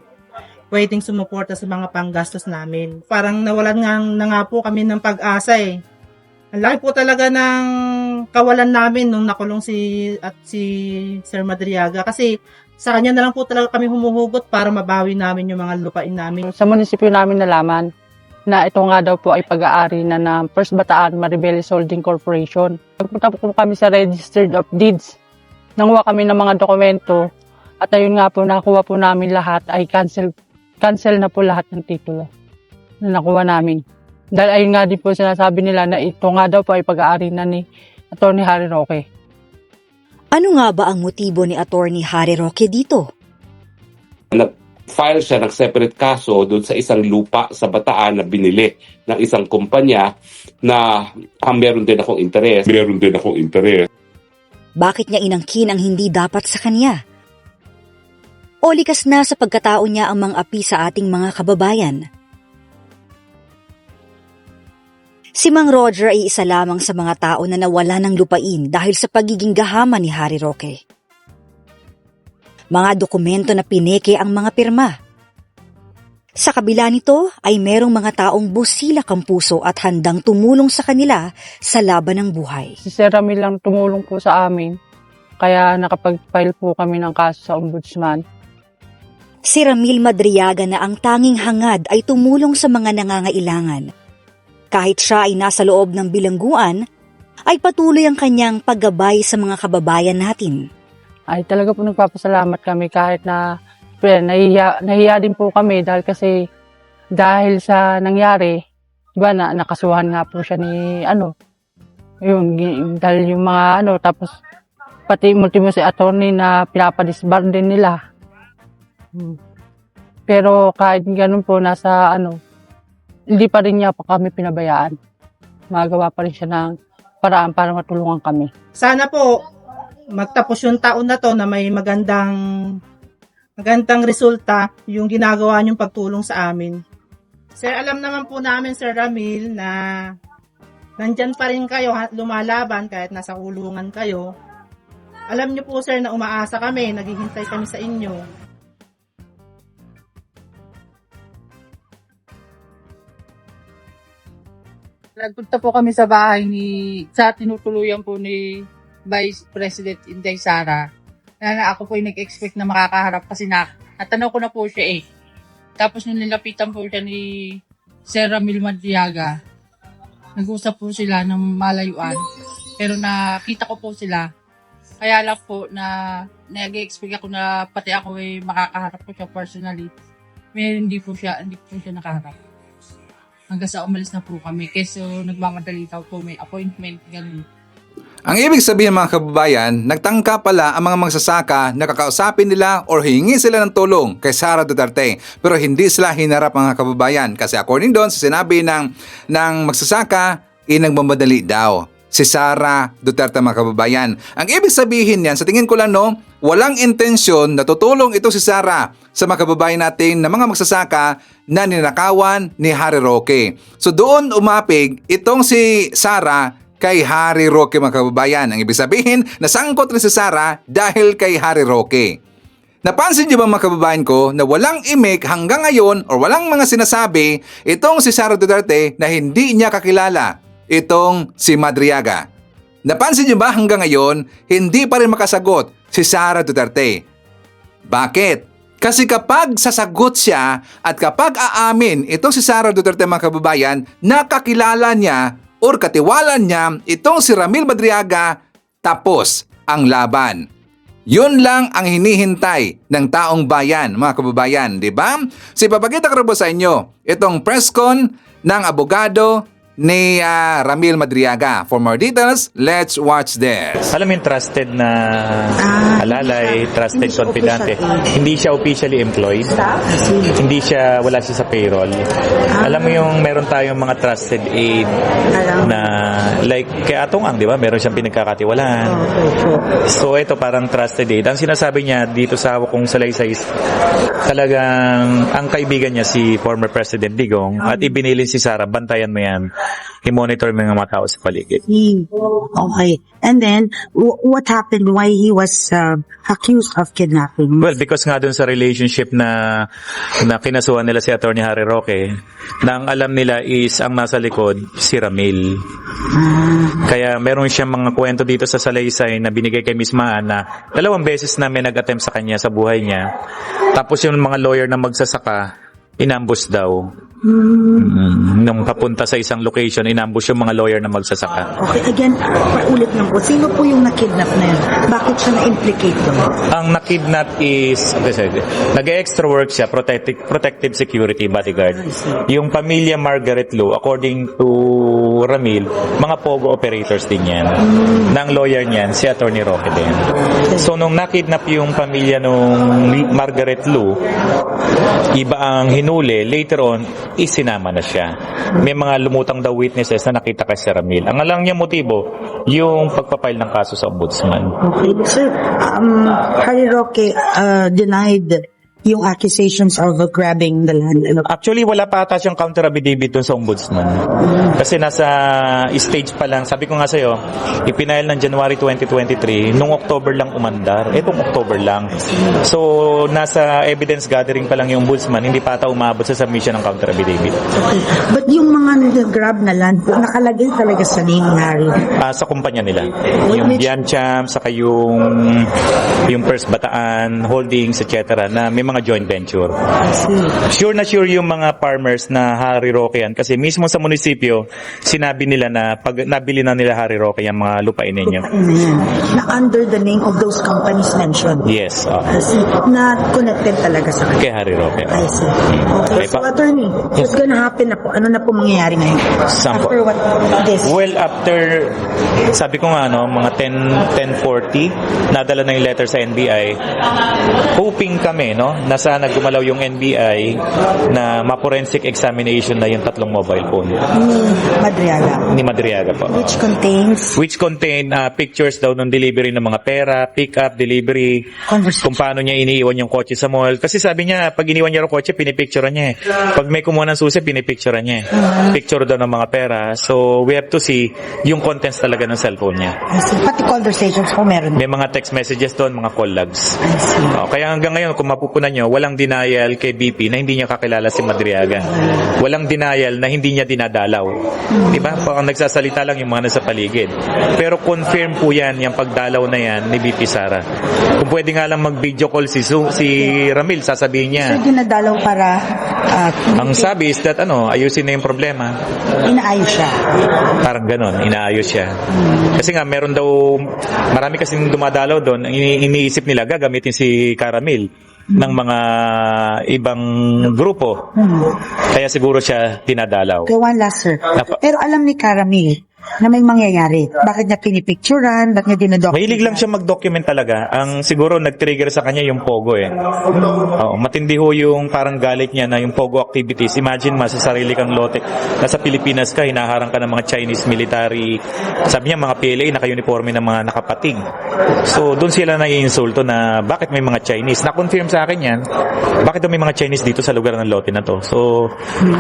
Pwedeng sumuporta sa mga panggastos namin. Parang nawalan na nga po kami ng pag-asa eh. Ang laki po talaga ng kawalan namin nung nakulong si Sir Madriaga kasi sa kanya na lang po talaga kami humuhugot para mabawi namin yung mga lupain namin. Sa munisipyo namin nalaman na ito nga daw po ay pag-aari na ng First Bataan Maribeles Holding Corporation. Nagpunta po kami sa Registered of Deeds. Nanguha kami ng mga dokumento at ayun nga po nakuha po namin lahat ay cancel na po lahat ng titulo na nakuha namin. Dahil ayun nga din po sinasabi nila na ito nga daw po ay pag-aari na ni Atty. Harry Roque. Ano nga ba ang motibo ni Atty. Harry Roque dito? Nag-file siya ng separate kaso doon sa isang lupa sa Bataan na binili ng isang kumpanya na meron din akong interes. Bakit niya inangkin ang hindi dapat sa kanya? O likas na sa pagkatao niya ang mga api sa ating mga kababayan? Si Mang Roger ay isa lamang sa mga tao na nawala ng lupain dahil sa pagiging gahama ni Harry Roque. Mga dokumento na pineke ang mga pirma. Sa kabila nito ay merong mga taong busilak ang puso at handang tumulong sa kanila sa laban ng buhay. Si Sir Ramil lang tumulong po sa amin kaya nakapag-file po kami ng kaso sa ombudsman. Si Ramil Madriaga na ang tanging hangad ay tumulong sa mga nangangailangan. Kahit siya ay nasa loob ng bilangguan, ay patuloy ang kanyang paggabay sa mga kababayan natin. Ay talaga po nagpapasalamat kami kahit na nahiya din po kami dahil sa nangyari, diba na nakasuhan nga po siya ni dahil yung mga tapos pati multimo si attorney na pinapadisbar din nila. Pero kahit ganun po hindi pa rin niya pa kami pinabayaan. Magawa pa rin siya ng paraan para matulungan kami. Sana po magtapos yung taon na to na may magandang magandang resulta yung ginagawa niyong pagtulong sa amin. Sir, alam naman po namin, Sir Ramil, na nandyan pa rin kayo, lumalaban kahit nasa kulungan kayo. Alam niyo po, sir, na umaasa kami, naghihintay kami sa inyo. Nagpunta po kami sa bahay sa tinutuluyan po ni Vice President Inday Sara. Na ako po ay nag-expect na makakaharap kasi natanaw ko na po siya eh. Tapos nung nilapitan po siya ni Sir Ramil Madriaga, nag-usap po sila ng malayuan. Pero nakita ko po sila. Kaya lang po na nag-expect ako na pati ako ay makakaharap po siya personally. Pero hindi po siya nakaharap. Hanggang sa umalis na po kami. Kasi nagmamadali daw po, may appointment, ganun. Ang ibig sabihin mga kababayan, nagtangka pala ang mga magsasaka na kakausapin nila or hingi sila ng tulong kay Sara Duterte. Pero hindi sila hinarap mga kababayan kasi according doon sa sinabi ng magsasaka, nagmamadali daw si Sara Duterte mga kababayan. Ang ibig sabihin niyan, sa tingin ko lang walang intensyon na tutulong ito si Sara sa mga kababayan natin na mga magsasaka na ninakawan ni Harry Roque. So doon umapig itong si Sara kay Harry Roque mga kababayan. Ang ibig sabihin, nasangkot rin si Sara dahil kay Harry Roque. Napansin niyo ba mga kababayan ko na walang imik hanggang ngayon o walang mga sinasabi itong si Sara Duterte na hindi niya kakilala itong si Madriaga? Napansin niyo ba hanggang ngayon hindi pa rin makasagot si Sara Duterte? Bakit? Kasi kapag sasagot siya at kapag aamin itong si Sara Duterte mga kababayan, nakakilala niya or katiwalaan niya itong si Ramil Madriaga, tapos ang laban. Yun lang ang hinihintay ng taong bayan, mga kababayan, di ba? So ipapakita ko rin po sa inyo itong press con ng abogado ni Ramil Madriaga. For more details, let's watch this. Alam mo yung trusted na alalay, trusted confidante. Hindi siya officially employed. Wala siya sa payroll. Alam mo yung meron tayong mga trusted aid na like kay Atong Ang, di ba? Meron siyang pinagkakatiwalaan. So ito parang trusted aid. Ang sinasabi niya dito sa hawak kong salaysay, talagang ang kaibigan niya si former President Digong at ibinilin si Sara, bantayan mo yan. I-monitor mo yung mga tao sa paligid. Okay. And then, what happened? Why he was accused of kidnapping? Well, because nga dun sa relationship na kinasuhan nila si Atty. Harry Roque, na ang alam nila is ang nasa likod, si Ramil. Kaya meron siyang mga kwento dito sa salaysay na binigay kay Miss Maan na 2 beses na may nag-attempt sa kanya sa buhay niya. Tapos yung mga lawyer na magsasaka, inambush daw. Nung papunta sa isang location, inambush yung mga lawyer na magsasaka. Okay, again, paulit lang po. Sino po yung nakidnap na yun? Bakit siya na-implicate doon? Ang nakidnap is, nag-extra work siya, protective security bodyguard. Yung pamilya Margaret Lu, according to Ramil, mga pogo operators din yan. Nang lawyer niyan, si Atty. Roque din. So, nung nakidnap yung pamilya nung Margaret Lu, iba ang hinuli, later on, isinama na siya. May mga lumutang daw witnesses na nakita kay Sir Ramil. Ang alang niya motibo, yung pagpapile ng kaso sa ombudsman. Okay, sir, Harry Roque denied yung accusations of grabbing the land. Actually, wala pa ata siyang counter affidavit dun sa ombudsman. Kasi nasa stage pa lang. Sabi ko nga sa'yo, ipinail ng January 2023, nung October lang umandar. Itong October lang. So, nasa evidence gathering pa lang yung ombudsman, hindi pa ata umabot sa submission ng counter affidavit. Okay. But yung mga nag-grab na land, nakalagay talaga sa name ni Harry? Sa kumpanya nila. Yung Biancham, saka yung First Bataan, Holdings, etc. na may mga joint venture. Sure na sure yung mga farmers na Harry Roque yan kasi mismo sa munisipyo sinabi nila na pag nabili na nila Harry Roque yung mga lupain ninyo. Na under the name of those companies mentioned? Yes. Na connected talaga sa kay Harry Roque. I see. Okay, so attorney, what's gonna happen na po? Ano na po mangyayari ngayon? After what this? Well, after sabi ko nga mga 10:40 nadala na yung letter sa NBI, hoping kami na sana gumalaw yung NBI na ma-forensic examination na yung 3 mobile phone. Madriaga. Ni Madriaga po. Which contain pictures daw ng delivery ng mga pera, pick-up, delivery, kung paano niya iniiwan yung kotse sa mall. Kasi sabi niya, pag iniwan niya yung kotse, pinipicturean niya eh. Pag may kumuha ng susi, pinipicturean niya eh. Picture daw ng mga pera. So, we have to see yung contents talaga ng cellphone niya. Pati conversations po meron. May mga text messages doon, mga call logs. Kaya hanggang ngayon, kung mapupunan nyo, walang denial kay BP na hindi niya kakilala si Madriaga. Walang denial na hindi niya dinadalaw. Diba? Ang nagsasalita lang yung mga nasa paligid. Pero confirm po yan, yung pagdalaw na yan ni BP Sara. Kung pwede nga lang mag-video call si Ramil, sasabihin niya. So, dinadalaw para... ang sabi is that ayusin na yung problema. Inaayos siya. Parang ganon, inaayos siya. Kasi nga, meron daw, marami kasing dumadalaw doon, iniisip nila gagamitin si Caramil ng mga ibang grupo. Kaya siguro siya tinadalaw. Okay, one last, sir. Pero alam ni Caramil na may mangyayari. Bakit niya pinipicturan? Bakit niya dinodocument? Mahilig lang siya mag-document talaga. Ang siguro nag-trigger sa kanya yung Pogo eh. Matindi ho yung parang galit niya na yung Pogo activities. Imagine sa sarili kang lote. Nasa Pilipinas ka, hinaharang ka ng mga Chinese military. Sabi niya mga PLA, naka-uniforme ng mga nakapating. So doon sila nai-insulto na bakit may mga Chinese. Na-confirm sa akin yan, bakit may mga Chinese dito sa lugar ng lote na to. So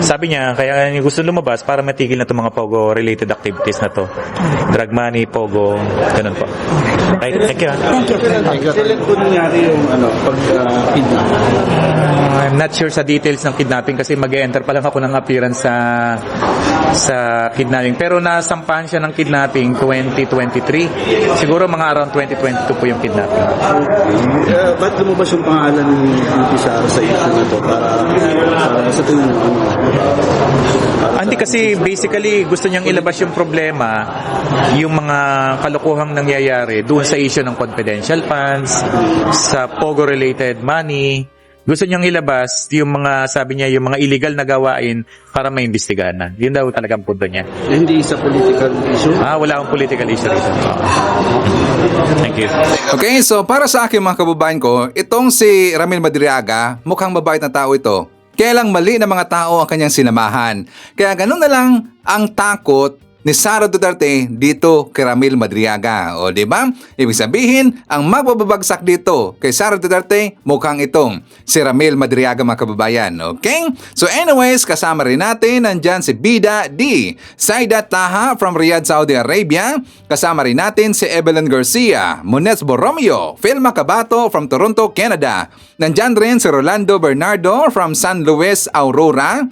sabi niya, kaya gusto lumabas para matigil na itong mga Pogo-related activities na to. Drug money, Pogo, ganun po. Right, thank you. Kailan po nangyari yung pag-kidnap? I'm not sure sa details ng kidnapping kasi mag-enter pa lang ako ng appearance sa kidnapping. Pero nasampahan siya ng kidnapping 2023. Siguro mga around 2022 po yung kidnapping. Ba't lumabas yung pangalan ni Sara sa issue na to para sa tingin mo? Hindi kasi basically gusto niyang ilabas yung problema, yung mga kalokohang nangyayari doon sa issue ng confidential funds, sa Pogo-related money. Gusto niyang ilabas yung mga, sabi niya, yung mga illegal na gawain para maimbestigahan na. Yun daw talagang punto niya. Hindi sa political issue? Wala akong political issue rito. Thank you. Okay, so para sa akin mga kababayan ko, itong si Ramil Madriaga, mukhang mabait na tao ito. Kaya lang mali na mga tao ang kanyang sinamahan. Kaya ganun na lang ang takot ni Sara Duterte dito kay Ramil Madriaga. O diba? Ibig sabihin, ang magbabagsak dito kay Sara Duterte mukhang itong si Ramil Madriaga mga kababayan. Okay? So anyways, kasama rin natin nandyan si Bida D. Saida Taha from Riyadh, Saudi Arabia. Kasama rin natin si Evelyn Garcia, Mones Borromeo, Phil Macabato from Toronto, Canada. Nandyan rin si Rolando Bernardo from San Luis, Aurora.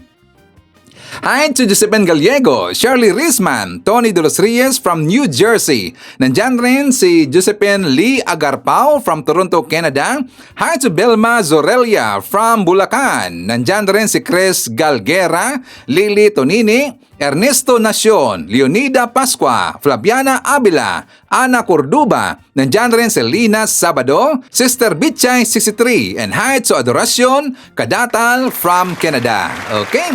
Hi to Josephine Gallego, Shirley Risman, Tony De Los Reyes from New Jersey. Nandyan rin si Josephine Lee Agarpao from Toronto, Canada. Hi to Belma Zorelia from Bulacan. Nandyan rin si Chris Galguera, Lily Tonini, Ernesto Nacion, Leonida Pascua, Flaviana Avila, Ana Corduba. Nandyan rin si Lina Sabado, Sister Bichay 63, and hi to Adoracion Kadatal from Canada. Okay.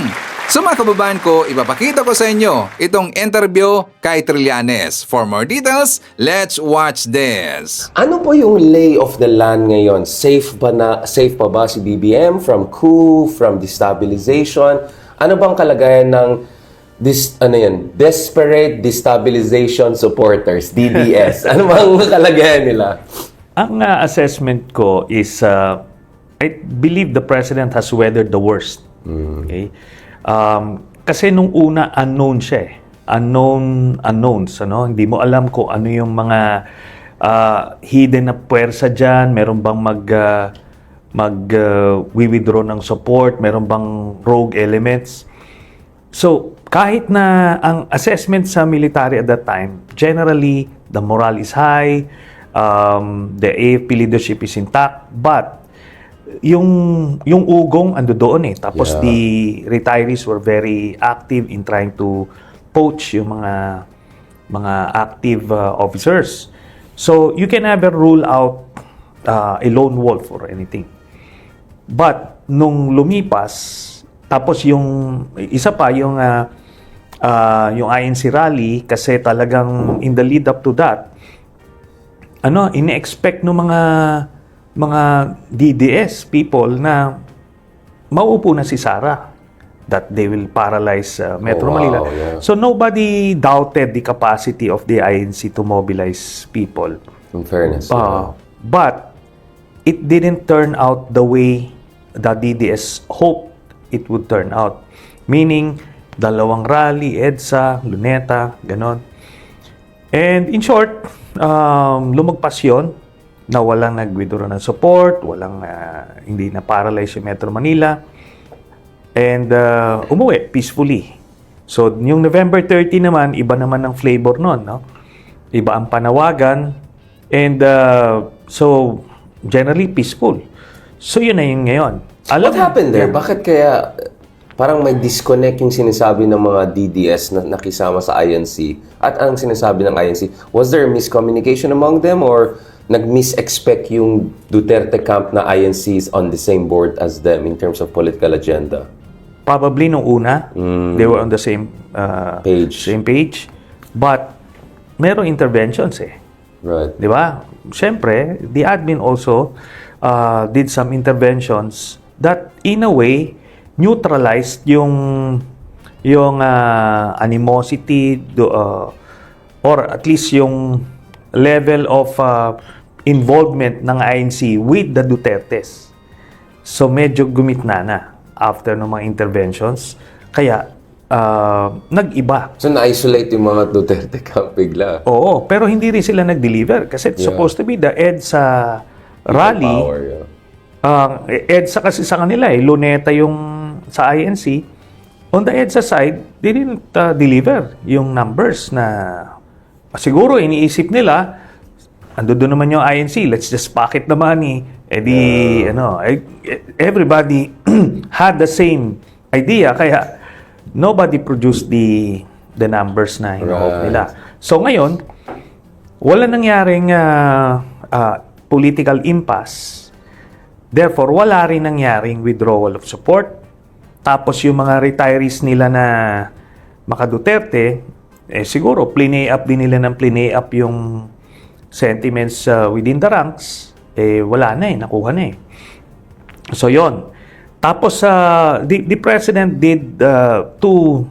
So mga kababayan ko, ipapakita ko sa inyo itong interview kay Trillanes. For more details, let's watch this. Ano po yung lay of the land ngayon? Safe pa ba si BBM from coup, from destabilization? Ano bang kalagayan ng desperate destabilization supporters, DDS? Ano bang kalagayan nila? Ang assessment ko is I believe the president has weathered the worst. Okay? Kasi nung una unknown siya eh. Unknowns, ano? Hindi mo alam kung ano yung mga hidden na puwersa dyan, meron bang withdraw ng support, meron bang rogue elements. So, kahit na ang assessment sa military at that time, generally, the morale is high, the AFP leadership is intact, but yung ugong ando doon eh. Tapos the retirees were very active in trying to poach yung mga active officers. So you can never rule out a lone wolf or anything. But nung lumipas, tapos yung isa pa yung INC rally kasi talagang in the lead up to that, ini-expect ng mga DDS people na mauupo na si Sara, that they will paralyze Metro Oh, wow, Manila. yeah. So nobody doubted the capacity of the INC to mobilize people. In fairness. But it didn't turn out the way the DDS hoped it would turn out. Meaning, dalawang rally, EDSA, Luneta, ganon. And in short, lumagpas yun na walang nag-withdraw ng support, hindi na paralyze yung Metro Manila, and umuwi peacefully. So, yung November 30 naman, iba naman ang flavor nun, no? Iba ang panawagan, and so, generally peaceful. So, yun na yun ngayon. What happened there? Bakit kaya parang may disconnect yung sinasabi ng mga DDS na nakisama sa INC at ang sinasabi ng INC? Was there miscommunication among them or nag-mis-expect yung Duterte camp na INC is on the same board as them in terms of political agenda? Probably nung una, they were on the same page. But merong interventions eh. Right. Di ba? Siyempre, the admin also did some interventions that in a way neutralized yung animosity or at least yung level of involvement ng INC with the Dutertes. So medyo gumitna na after ng mga interventions. Kaya nag-iba. So na-isolate yung mga Duterte camp bigla. Oo, pero hindi rin sila nag-deliver kasi it's supposed to be the EDSA rally. Power, EDSA kasi sa kanila Luneta yung sa INC. On the EDSA side, they didn't deliver yung numbers na siguro iniisip nila ando doon naman yung INC, let's just pocket the money. Everybody had the same idea, kaya nobody produced the numbers na hinahope nila. So ngayon, wala nangyaring political impasse. Therefore, wala rin nangyaring withdrawal of support. Tapos yung mga retirees nila na maka-Duterte, siguro plinay up din nila ng plinay up yung sentiments within the ranks, wala na nakuha na So yon. Tapos the president did two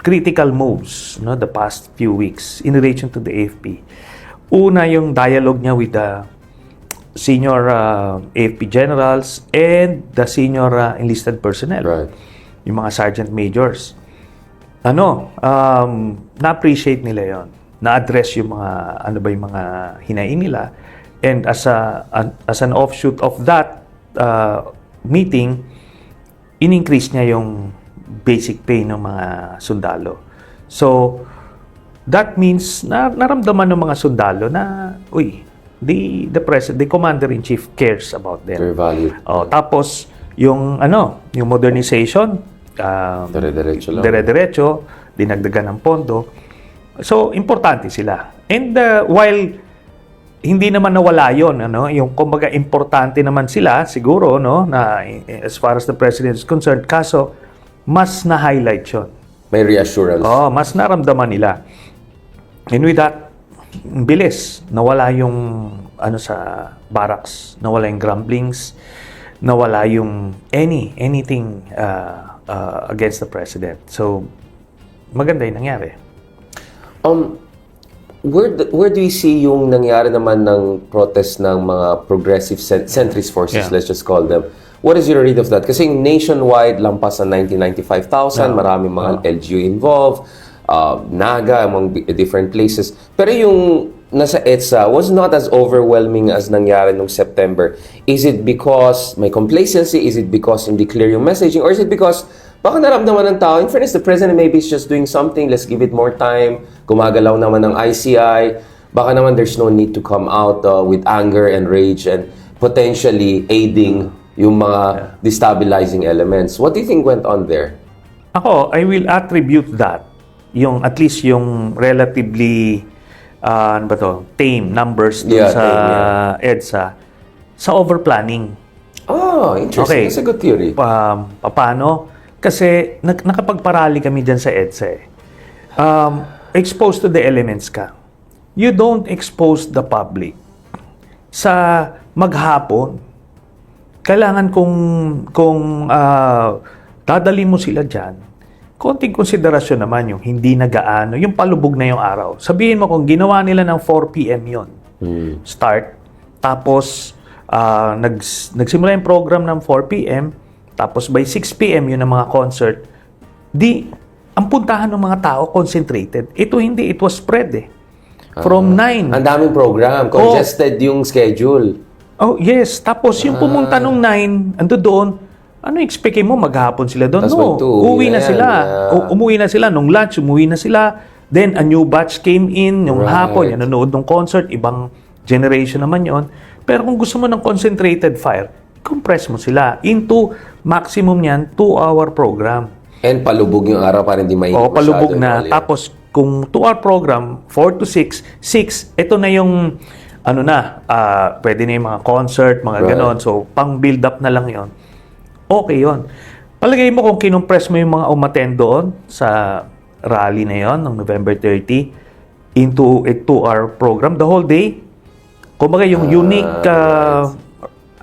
critical moves the past few weeks in relation to the AFP. Una yung dialogue niya with the senior AFP generals and the senior enlisted personnel. Right. Yung mga sergeant majors. Na-appreciate nila yon. Na-address yung yung mga hinaing nila. And as an offshoot of that meeting, in-increase niya yung basic pay ng mga sundalo. So, that means naramdaman ng mga sundalo na, the president, the commander-in-chief cares about them. Very valued. Tapos, yung modernization, dire-diretso, dinagdagan ng pondo. So, importante sila. And while hindi naman nawala yun, yung kumbaga importante naman sila, siguro, na as far as the president is concerned, kaso, mas na-highlight yun. May reassurance. Mas naramdaman nila. And with that, bilis, nawala yung sa barracks, nawala yung grumblings, nawala yung anything against the president. So, maganda yung nangyari. Where do you see yung nangyari naman ng protest ng mga progressive centrist forces, let's just call them? What is your read of that? Kasi nationwide, lampas ang 95,000, maraming mga LGU involved, Naga, among different places. Pero yung nasa EDSA was not as overwhelming as nangyari nung September. Is it because may complacency? Is it because hindi clear yung messaging? Or is it because baka naramdaman ng tao, in fairness, the president maybe is just doing something, let's give it more time, gumagalaw naman ng ICI, baka naman there's no need to come out with anger and rage and potentially aiding yung mga destabilizing elements. What do you think went on there? Ako, I will attribute that, yung at least yung relatively tame numbers dun sa EDSA, sa overplanning. Oh, interesting. That's a good theory. Paano? Kasi nakapagparali kami dyan sa EDSA. Exposed to the elements ka. You don't expose the public sa maghapon. Kailangan kung dadali mo sila dyan, konting konsiderasyon naman yung hindi nagaano, yung palubog na yung araw. Sabihin mo kung ginawa nila ng 4 p.m. yon start, tapos nagsimula yung program ng 4 p.m., tapos by 6 p.m. yun ang mga concert, ang puntahan ng mga tao concentrated. Ito hindi, it was spread From 9. Ang daming program, congested yung schedule. Oh, yes. Tapos yung pumunta nung 9, ando doon, ano expect mo maghapon sila doon? Tas No, mag-2, uwi na yan, sila. Umuwi na sila nung lunch, umuwi na sila. Then a new batch came in yung hapon, yan nanonood ng concert, ibang generation naman yon. Pero kung gusto mo ng concentrated fire, compress mo sila into maximum niyan 2-hour program. And palubog yung araw para hindi mainit. Oo, palubog na. Tapos kung 2-hour program, 4 to 6, ito na yung pwede na yung mga concert, mga ganon. So, pang build up na lang yon. Okay yon. Palagay mo kung kinumpress mo yung mga umattend doon sa rally na yon ng November 30 into a 2-hour program, the whole day. Kumbaga yung unique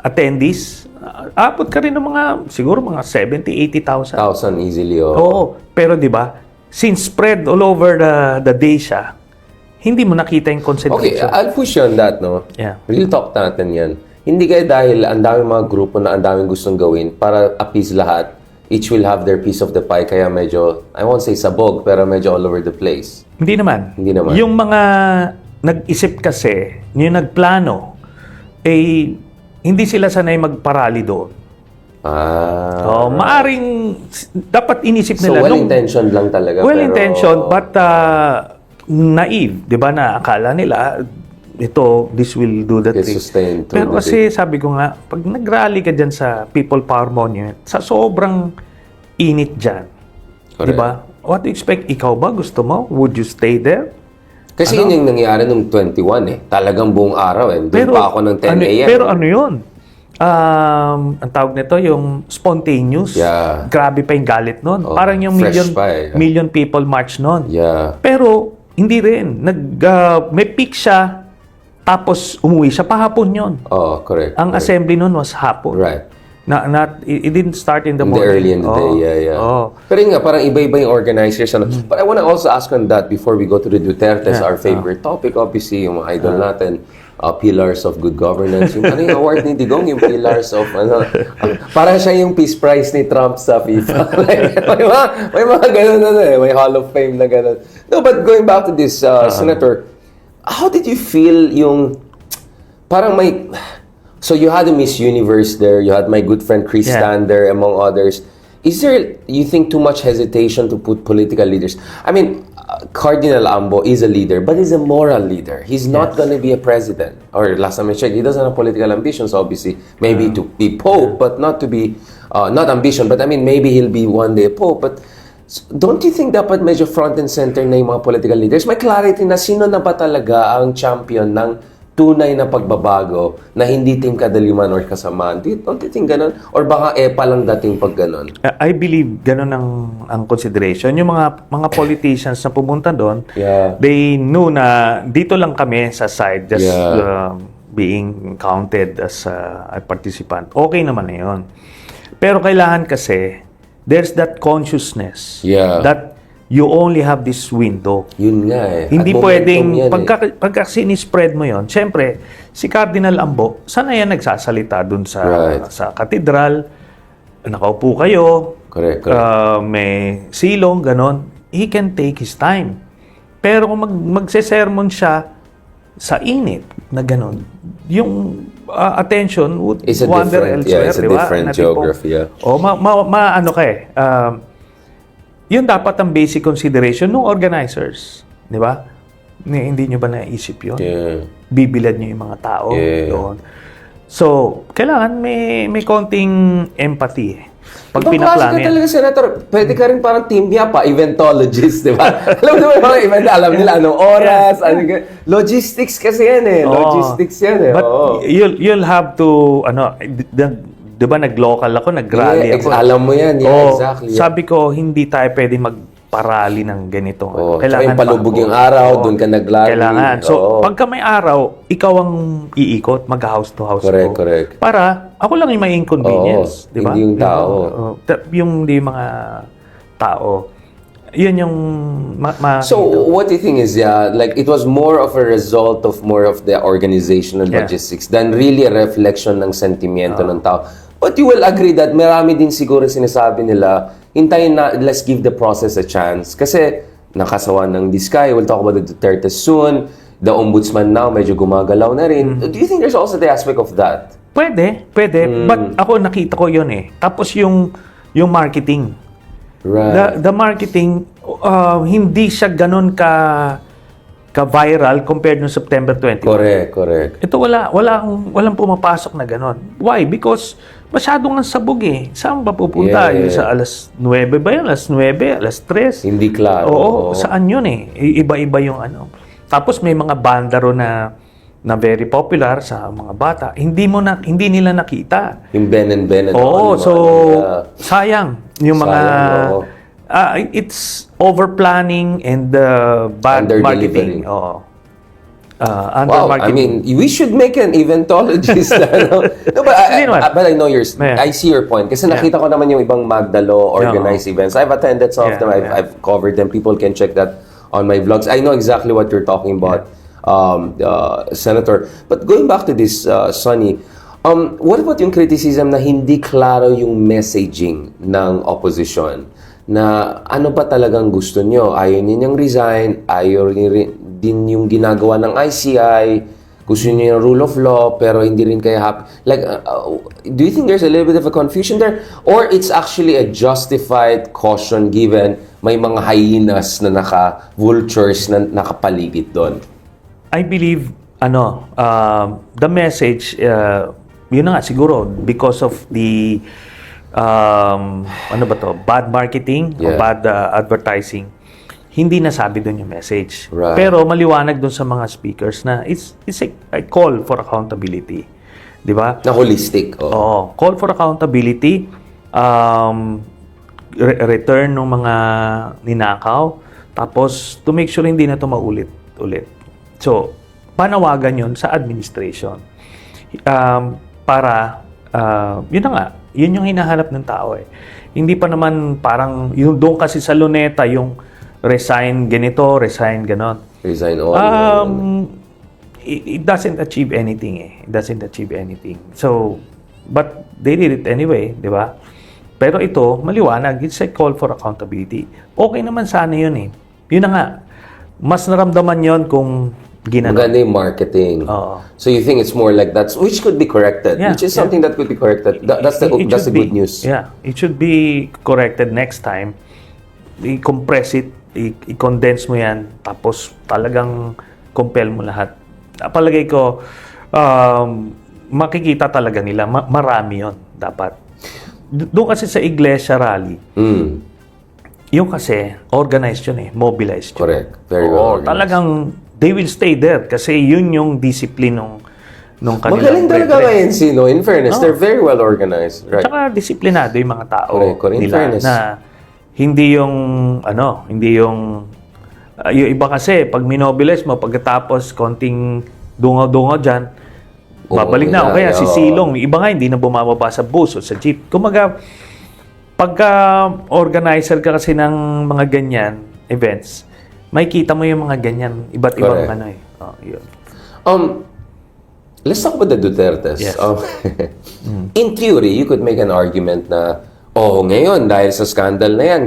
attendees, abot ka rin ng siguro mga 70,000, 1,000 easily. Oo. Pero di ba, since spread all over the day siya, hindi mo nakita yung Okay, concentration. I'll push you on that, no? Yeah. Real talk natin yan. Hindi kaya dahil ang daming mga grupo na ang daming gustong gawin para appease lahat, each will have their piece of the pie, kaya medyo, I won't say sabog, pero medyo all over the place. Hindi naman. Hindi naman. Yung mga nag-isip kasi, yung nagplano, hindi sila sanay magparali doon. Maaring dapat inisip So, nila. well-intentioned lang talaga. Well-intentioned, but naive. Di ba na akala nila, this will do the trick. Pero kasi sabi ko nga, pag nag-rally ka dyan sa People Power Monument, sa sobrang init dyan, di ba? What do you expect? Ikaw ba? Gusto mo? Would you stay there? Kasi yun yung nangyari nung 21 Talagang buong araw Doon pa ako ng 10 a.m. Pero ano yun? Ang tawag nito, yung spontaneous. Yeah. Grabe pa yung galit nun. Parang yung fresh million people march nun. Yeah. Pero, hindi rin. May peak siya, tapos umuwi siya. Pahapon yun. Oh, correct. Ang assembly nun was hapon. Right. It didn't start in the In the morning. early in the day, yeah. Pero yun nga, parang iba-iba yung organizers. But I want to also ask on that before we go to the Dutertes, our favorite topic, obviously, yung mga idol natin, Pillars of Good Governance. Yung yung award ni Digong, yung Pillars of, parang siya yung Peace Prize ni Trump sa FIFA. may mga ganun may Hall of Fame na ganun. No, but going back to this, Senator, how did you feel yung, parang may, so you had a Miss Universe there, you had my good friend Chris Stander, among others. Is there, you think, too much hesitation to put political leaders? I mean, Cardinal Ambo is a leader, but he's a moral leader. He's not going to be a president. Or last time I checked, he doesn't have political ambitions, obviously. Maybe to be Pope, but not to be, not ambition, but I mean, maybe he'll be one day a Pope. But don't you think dapat medyo front and center na yung mga political leaders? May clarity na sino na ba talaga ang champion ng tunay na pagbabago na hindi team kadaliman or kasamaan. Don't you think ganun? Or baka palang dating pag ganun? I believe ganun ang consideration. Yung mga politicians na pumunta doon, they knew na dito lang kami sa side, just being counted as a participant. Okay naman na yun. Pero kailangan kasi, there's that consciousness that you only have this window. Yun nga Hindi pwedeng, pagka sinispread mo yon, syempre, si Cardinal Ambo, sana yan nagsasalita dun sa katedral, nakaupo kayo, may silong, ganon, he can take his time. Pero kung magse-sermon siya sa init na ganon, yung attention would wander elsewhere. It's a different geography. Yun dapat ang basic consideration ng organizers. Di ba? Hindi nyo ba naisip yun? Bibilad nyo yung mga tao doon. So, kailangan may konting empathy. Pag pinaplano yan. Talaga, Senator, pwede ka rin parang team niya pa, eventologist, di ba? Alam mo mga event, alam nila anong oras, logistics kasi yan Logistics yan But you'll have to, di ba nag-local ako, nag-rally ako. Alam mo yan, exactly. Sabi ko, hindi tayo pwede magparali ng ganito. Oh, tsaka yung palubog yung araw, doon ka naglari. Kailangan. So, pagka may araw, ikaw ang iikot, mag-house to house. Correct. Para, ako lang yung may inconvenience. Di ba? Hindi yung tao. Yung di mga tao. Yun yung... So, what do you think is, like, it was more of a result of more of the organizational logistics than really a reflection ng sentimiento ng tao. But you will agree that marami din siguro sinasabi nila, hintayin na, let's give the process a chance. Kasi, nakasawa ng Diskaya, we'll talk about the Duterte soon, the ombudsman now, medyo gumagalaw na rin. Do you think there's also the aspect of that? Pwede. But ako nakita ko yun eh. Tapos yung marketing. Right. The marketing, hindi siya ganun ka-viral compared no September 21. Correct. Ito walang pumapasok na ganun. Why? Because masyadong ang sabog eh. Saan ba pupunta? Yeah. Yung sa alas 9 ba yun? Alas 9? Alas 3? Hindi klaro. Oo. Saan yun eh? Iba-iba yung ano. Tapos may mga bandaro na very popular sa mga bata. Hindi nila nakita. Yung Ben. Oo. So, sayang. Yung mga... it's over-planning and bad marketing. Oo. Wow, I mean, we should make an eventologist. No, but I know I see your point. Kasi nakita ko naman yung ibang Magdalo organized events. I've attended some of them. I've covered them. People can check that on my vlogs. I know exactly what you're talking about, Senator. But going back to this, Sonny, what about yung criticism na hindi klaro yung messaging ng opposition? Na ano ba talagang gusto nyo? Ayaw ninyong resign, ayaw din yung ginagawa ng ICI, gusto niyo yung rule of law, pero hindi rin kayo happy. Like, do you think there's a little bit of a confusion there? Or it's actually a justified caution given may mga hyenas na vultures na nakapaligid doon? I believe, the message, yun na nga, siguro, because of the bad marketing o bad advertising, hindi nasabi doon yung message. Right. Pero maliwanag doon sa mga speakers na it's a call for accountability. Di ba? Na holistic. Oo. Call for accountability, return ng mga ninakaw, tapos to make sure hindi na ito maulit-ulit. So, panawagan yun sa administration. Para, yun na nga, yun yung hinahanap ng tao eh. Hindi pa naman parang, yung doon kasi sa Luneta, yung resign ganito, resign ganon. Resign all. It doesn't achieve anything eh. It doesn't achieve anything. So, but they did it anyway, di ba? Pero ito, maliwanag, it's a call for accountability. Okay naman sana yun eh. Yun na nga, mas naramdaman yun kung Maganda yung marketing. So you think it's more like that, which could be corrected, which is something that could be corrected. That's the good news. Yeah, it should be corrected next time. I-compress it, i-condense mo yan, tapos talagang compel mo lahat. Palagay ko, makikita talaga nila, marami yon dapat. Doon kasi sa Iglesia Rally, yung kasi, organized yun eh, mobilized yun. Correct. Very well organized. Talagang, they will stay there kasi yun yung discipline nung kanilang magaling talaga ng ANC, no? In fairness, they're very well organized. Right. Tsaka disiplinado yung mga tao correct. In nila fairness. na hindi yung yung iba kasi pag minobilize mo pagkatapos konting dungaw-dungaw dyan, babalik na. O kaya si Silong, iba nga hindi na bumababa sa bus o sa jeep. Kumaga, pagka organizer ka kasi ng mga ganyan events, may kita mo yung mga ganyan, iba't ibang ano eh. Yun. Let's talk about the Dutertes. Yes. In theory, you could make an argument na, ngayon, dahil sa scandal na yan,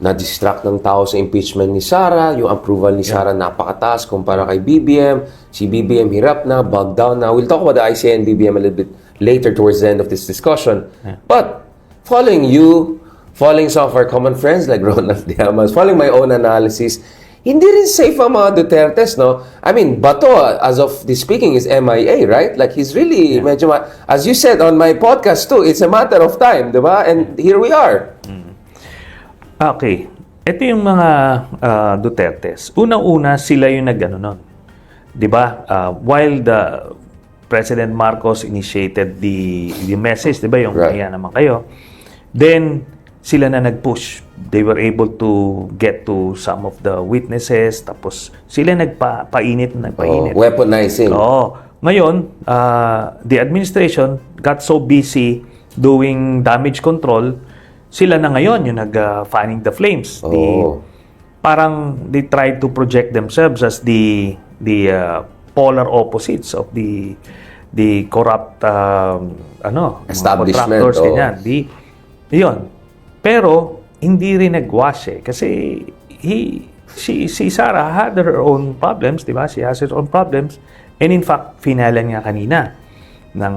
na-distract ng tao sa impeachment ni Sara, yung approval ni Sara napakataas kumpara kay BBM, si BBM hirap na, bogged down na. We'll talk about the ICI and BBM a little bit later towards the end of this discussion. But, following some of our common friends like Ronald Diamas, following my own analysis, hindi rin safe ang mga Dutertes, no? I mean, Bato, as of this speaking, is MIA, right? Like, he's really, medyo, as you said on my podcast too, it's a matter of time, di ba? And here we are. Okay. Ito yung mga Dutertes. Unang-una, sila yung nag-ano nun. Di ba? While the President Marcos initiated the message, di ba? Yung kaya naman kayo. Then, sila na nag-push. They were able to get to some of the witnesses, tapos sila nagpainit. Weaponizing. Oo. Ngayon, the administration got so busy doing damage control, sila na ngayon yung nag-fanning the flames. Parang they tried to project themselves as the polar opposites of the corrupt establishment. Contractors, ganyan. Yun. Pero hindi rin nagwash kasi si Sarah had her own problems, di ba? She has her own problems. And in fact, finalan nga kanina ng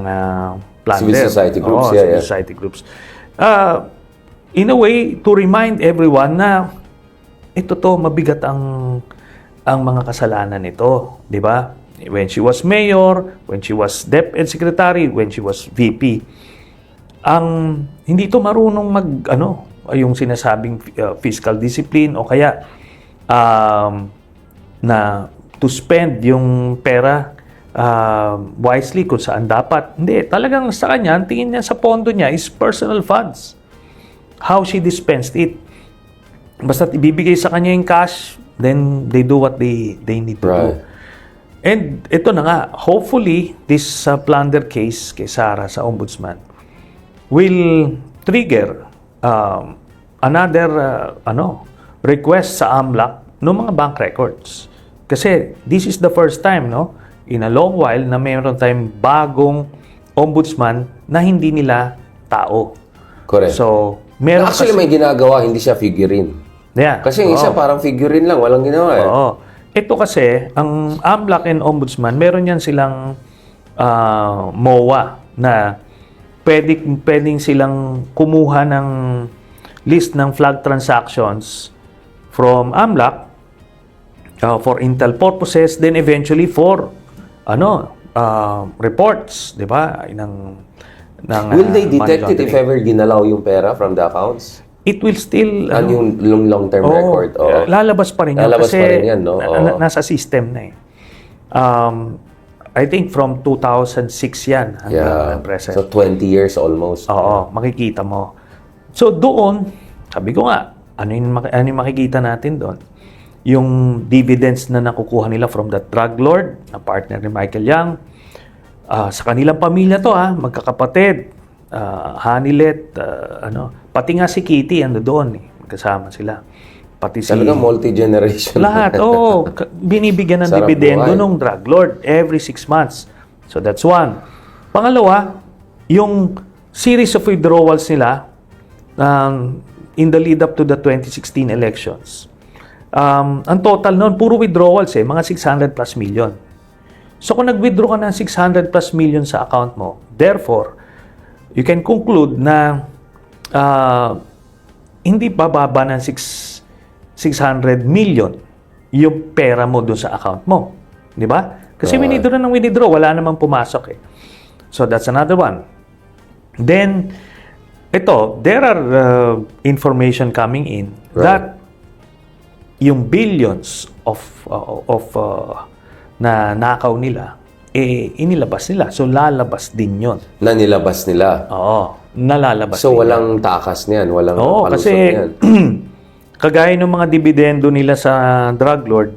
plunder. Civil society groups, Civil society groups. In a way, to remind everyone na mabigat ang mga kasalanan nito, di ba? When she was mayor, when she was DepEd secretary, when she was VP, hindi to marunong yung sinasabing fiscal discipline o kaya na to spend yung pera wisely kung saan dapat. Hindi, talagang sa kanya, ang tingin niya sa pondo niya is personal funds. How she dispensed it. Basta ibibigay sa kanya yung cash, then they do what they need to do. And ito na nga, hopefully, this plunder case kay Sarah sa ombudsman will trigger another request sa AMLAC ng mga bank records. Kasi this is the first time, in a long while na mayroon tayong bagong ombudsman na hindi nila tao. Correct. So, meron actually may ginagawa, hindi siya figurine. Yeah. Kasi yung isa parang figurine lang, walang ginawa Ito kasi, ang AMLAC and Ombudsman, meron yan silang MOA na pwedeng silang kumuha ng list ng flag transactions from AMLAC for intel purposes, then eventually for reports, di ba? Will they detect it if ever ginalaw yung pera from the accounts? It will still yung long-term record. Lalabas pa rin yan kasi pa rin yan, no? nasa system na I think from 2006 yan hanggang present. So 20 years almost. Oo, makikita mo. So doon, sabi ko nga, ano yung makikita natin doon? Yung dividends na nakukuha nila from that drug lord na partner ni Michael Yang. Sa kanilang pamilya to magkakapatid. Hanilet, pati nga si Kitty doon kasama sila. Pati talagang multi-generation. Lahat, binibigyan ng dividendo ng drug lord every 6 months. So that's one. Pangalawa, yung series of withdrawals nila in the lead up to the 2016 elections. Ang total noon, puro withdrawals mga 600 plus million. So kung nag-withdraw ka ng 600 plus million sa account mo, therefore, you can conclude na hindi bababa ng 600 million yung pera mo doon sa account mo. Di ba? Kasi withdraw, wala namang pumasok So that's another one. Then, there are information coming in that yung billions of na nakaw nila, inilabas nila. So, lalabas din yun. Na nilabas nila? Oo. Nalalabas so, walang takas niyan? Walang palusot kasi, kagaya ng mga dividendo nila sa drug lord,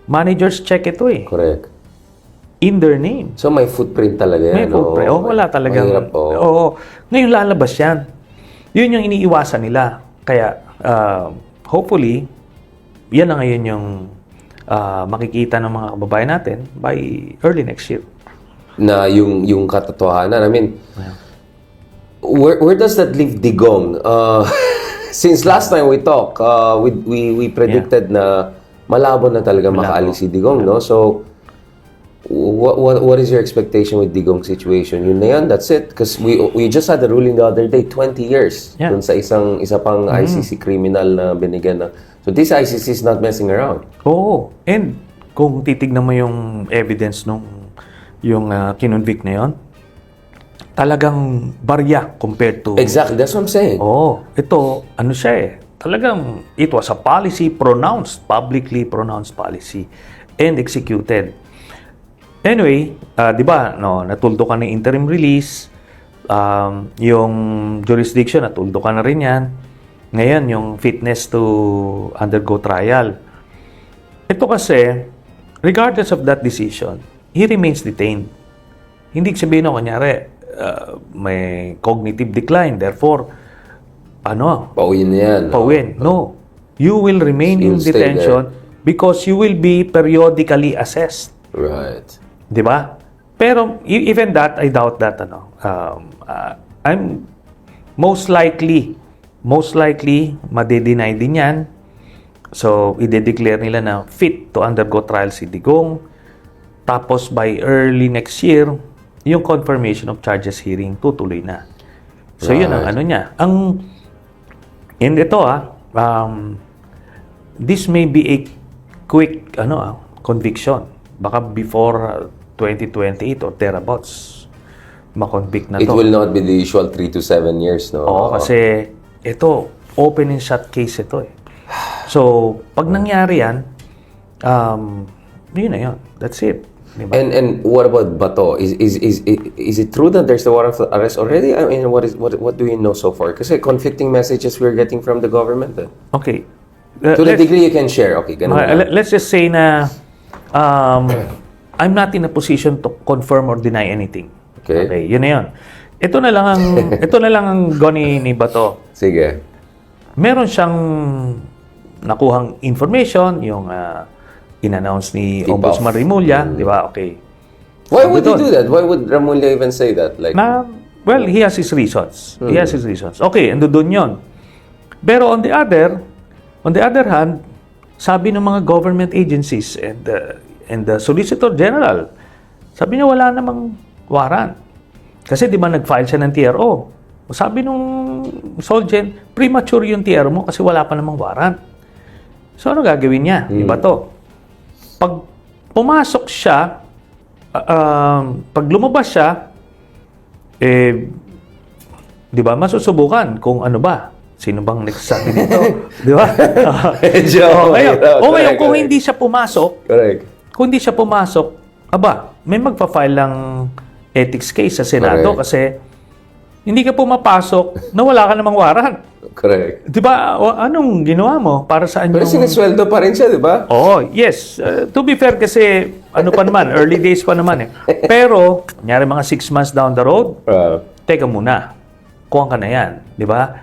managers check ito Correct. In their name. So, may footprint talaga yan? May footprint. Wala talagang... Mahirap, Ngayon lalabas yan. Yun yung iniiwasan nila. Kaya, hopefully, yan na ngayon yung makikita ng mga kababayan natin by early next year. Na yung katotohanan. I mean, where does that leave Digong? Since last time we talked, we predicted na malabo na talaga makaalis si Digong, no? So, what is your expectation with Digong's situation? Yun na yan, that's it. Because we just had a ruling the other day, 20 years dun sa isa pang ICC criminal na binigyan na. So this ICC is not messing around. Oo. And kung titignan mo yung evidence yung kinonvict na yun, talagang barya compared to... Exactly, that's what I'm saying. Ito, siya talagang it was a policy publicly pronounced policy and executed. Anyway, di ba, natuldukan ng interim release, yung jurisdiction, natuldukan na rin yan. Ngayon, yung fitness to undergo trial. Ito kasi, regardless of that decision, he remains detained. Hindi sabihin na, kunyari, may cognitive decline, therefore, pauwiin na yan. Pauwiin. No. You will remain in You'll stay detention because you will be periodically assessed. Right. Di ba? Pero even that, I doubt that. I'm most likely, made-deny din yan. So, i-declare nila na fit to undergo trial si Digong. Tapos, by early next year, yung confirmation of charges hearing tutuloy na. So, yun ang ano niya. And ito this may be a quick conviction. Baka before 2028 or thereabouts, makonvict na to. It will not be the usual 3 to 7 years, no? Oo, kasi ito, open and shut case ito eh. So, pag nangyari yan, yun na yun. That's it. Diba? And what about Bato? Is it true that there's the warrant of arrest already? I mean, what do you know so far? Kasi conflicting messages we're getting from the government. Okay. To the degree you can share. Okay, ganun na. Let's just say na I'm not in a position to confirm or deny anything. Okay. Yun na yun. Ito na lang ang goni ni Bato. Sige. Meron siyang nakuhang information, yung in-announce ni Ombudsman Rimulya, di ba? Okay. Why would he do that? Why would Ramulya even say that? Like, well, he has his reasons. He has his reasons. Okay, ando doon yun. Pero on the other hand, sabi ng mga government agencies and the Solicitor General, sabi niya wala namang warrant. Kasi di ba nag-file siya ng TRO? Sabi nung Solgen, premature yung TRO mo kasi wala pa namang warrant. So ano gagawin niya? Di ba to? Pag pumasok siya, pag lumabas siya, di ba, masusubukan kung ano ba? Sino bang nagsasabi dito? Di ba? Ngayon, kung hindi siya pumasok, kung hindi siya pumasok, may magpa-file ng ethics case sa Senado kasi hindi ka pumapasok na wala ka namang warrant. Correct. Di ba? Anong ginawa mo? Para saan pero sinisweldo pa rin siya, di ba? Oh, yes. To be fair kasi, ano pa naman, early days pa naman eh. Pero, kunyari mga 6 months down the road, teka muna, kuha ka na yan. Di ba?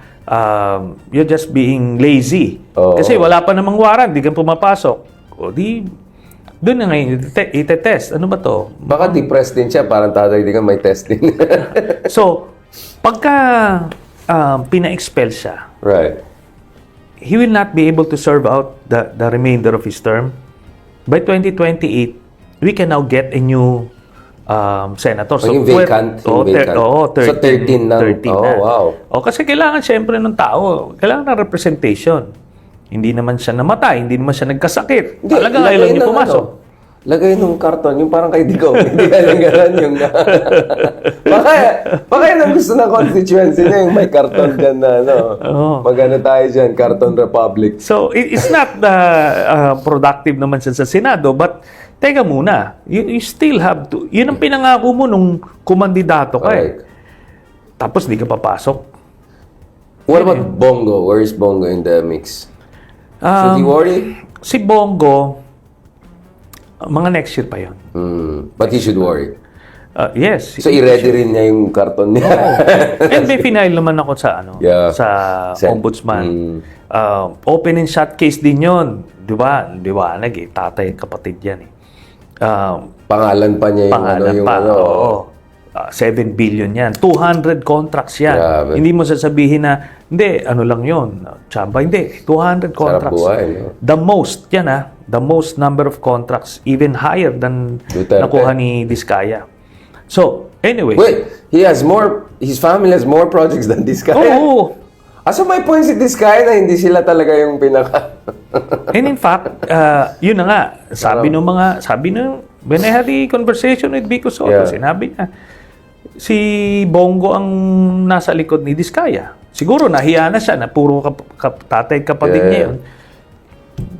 You're just being lazy. Kasi wala pa namang warrant, di ka pumapasok. O di, doon na ngayon, itetest. Ano ba to? Baka depressed din siya, parang tatay di ka may testing. So, pagka pina-expel siya, he will not be able to serve out the remainder of his term. By 2028, we can now get a new senator. So, vacant. So, 13 na. 13 na. Wow. Kasi kailangan siyempre ng tao, kailangan ng representation. Hindi naman siya namatay, hindi naman siya nagkasakit. Talagang ayaw niya pumasok. Lagay nung karton, yung parang kay Digaw. Hindi ka lang gano'n yung baka yun ang gusto ng constituency niya, yung may karton dyan na, magano tayo dyan, Karton Republic. So, it's not productive naman siya sa Senado, but teka muna, you still have to, yun ang pinangako mo nung kumandidato ka eh. Tapos di ka papasok. What about Bongo? Where is Bongo in the mix? Should he worry? Si Bongo, mga next year pa yun. But he should worry. Yes. So, i-ready rin niya yung karton niya. And may final naman ako sa sa Ombudsman. Open and shut case din yun. Di ba? Liwanag eh. Tatay at kapatid yan eh. Pangalan pa niya yung Oo. 7 billion yan. 200 contracts yan. Grabe. Hindi mo sasabihin na, hindi, ano lang yun. Tsamba, hindi. 200 contracts. Sarap buhay, no? The most, yan the most number of contracts, even higher than Duterte. nakuha ni Diskaya. So, anyway. Wait, his family has more projects than Diskaya? Oo. So may point si Diskaya na hindi sila talaga yung pinaka... And in fact, yun na nga, sabi when I had a conversation with Vico Soto, sinabi niya, si Bongo ang nasa likod ni Diskaya. Siguro nahiya na siya na puro tatay kapatid niya yun.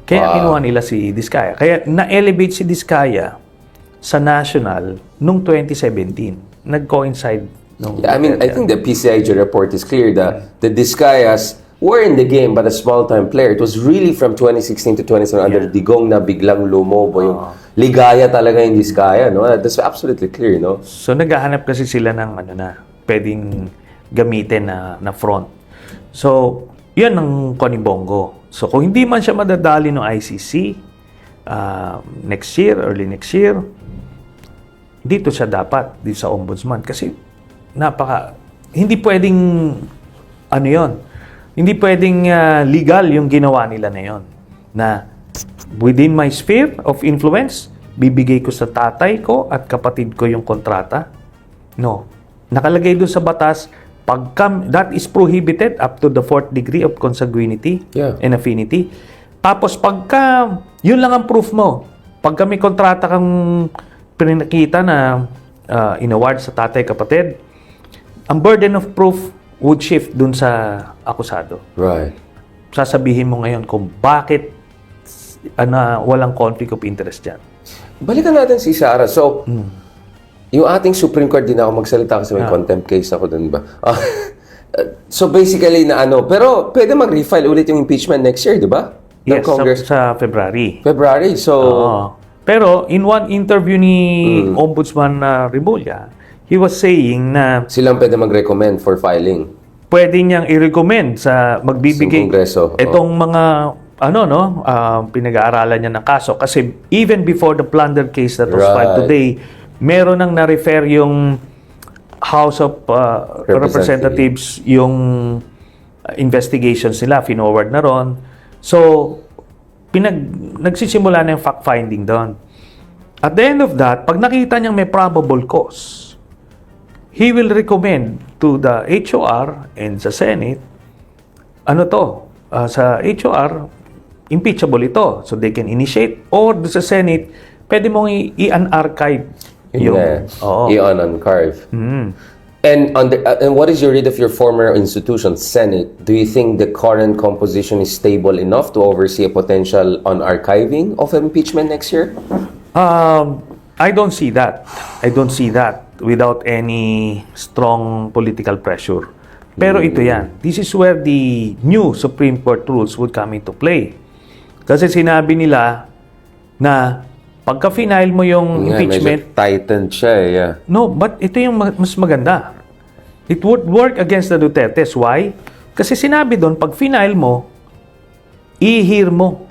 Kaya kinuha nila si Diskaya. Kaya na-elevate si Diskaya sa national nung 2017. Nag-coincide nung I mean, I think the PCIG report is clear that the Diskayas were in the game but a small-time player. It was really from 2016 to 2017 under Digong na biglang lumobo yung ligaya talaga yung diskaya, no? That's absolutely clear, no? So naghahanap kasi sila ng pwedeng gamitin na front. So, yun ang Conibongo. So, kung hindi man siya madadali ng ICC next year, early next year, dito siya dapat, dito sa ombudsman. Kasi, hindi pwedeng, hindi pwedeng legal yung ginawa nila na yun. Na, within my sphere of influence, bibigay ko sa tatay ko at kapatid ko yung kontrata. No. Nakalagay doon sa batas, that is prohibited up to the 4th degree of consanguinity and affinity. Tapos yun lang ang proof mo. Pagka may kontrata kang pinakita na inaward sa tatay kapatid, ang burden of proof would shift dun sa akusado. Right. Sasabihin mo ngayon kung bakit walang conflict of interest dyan. Balikan natin si Sara. So, yung ating Supreme Court, din ako magsalita kasi may contempt case ako dun ba? So basically pero pwede mag-refile ulit yung impeachment next year, di ba? Yes, sa February. So, pero in one interview ni Ombudsman Remulla, he was saying na silang pwede mag-recommend for filing. Pwede niyang i-recommend sa magbibigay Kongreso. Itong mga pinag-aaralan niya ng kaso. Kasi even before the plunder case that was filed today, meron nang na-refer yung House of Representatives yung investigations nila, finoward na ron. So, nagsisimula na yung fact-finding doon. At the end of that, pag nakita niyang may probable cause, he will recommend to the HOR and sa Senate, sa HOR, impeachable ito. So, they can initiate. Or sa Senate, pwede mong i-unarchive i-unarchive. And what is your read of your former institution, Senate? Do you think the current composition is stable enough to oversee a potential unarchiving of impeachment next year? I don't see that. I don't see that without any strong political pressure. Pero ito yan. This is where the new Supreme Court rules would come into play. Kasi sinabi nila na pagka-final mo yung impeachment, tightened siya, No, but ito yung mas maganda. It would work against the Dutertes. Why? Kasi sinabi doon, pag final mo, i-hear mo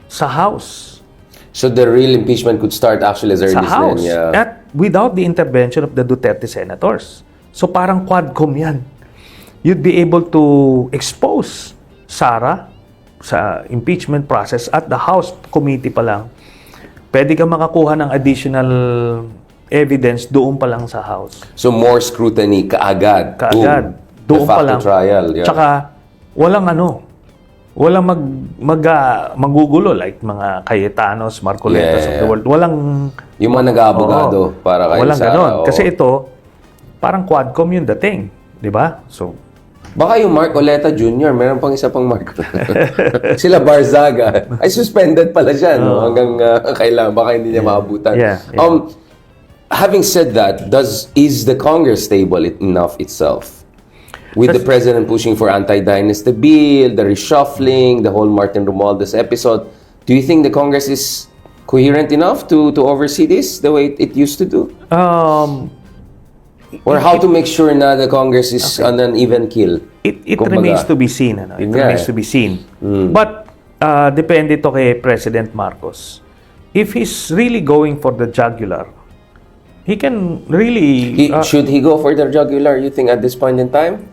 sa House. So the real impeachment could start actually as early Sa as House. then, At without the intervention of the Duterte senators. So parang quadcom yan. You'd be able to expose Sara sa impeachment process at the House committee pa lang. Pwede ka makakuha ng additional evidence doon pa lang sa House. So more scrutiny kaagad. Doon pa lang. Trial, Tsaka walang magugulo like mga Cayetanos, Marcoletas of the world. Walang yung mga nag-aabogado para kay walang Sara. ganon. Kasi ito parang quadcom yung dating, di ba? So baka yung Marcoleta Jr., meron pang isa pang Marco. Sila Barzaga. Ay, suspended pala siya, no? Hanggang kailangan. Baka hindi niya maabutan. Having said that, is the Congress stable enough itself? With the President pushing for anti-dynasty bill, the reshuffling, the whole Martin Romualdez episode, do you think the Congress is coherent enough to oversee this the way it used to do? Or how to make sure na the Congress is on an even keel? It remains to be seen. It remains to be seen. But depende to kay President Marcos. If he's really going for the jugular, he can really... should he go for the jugular, you think, at this point in time?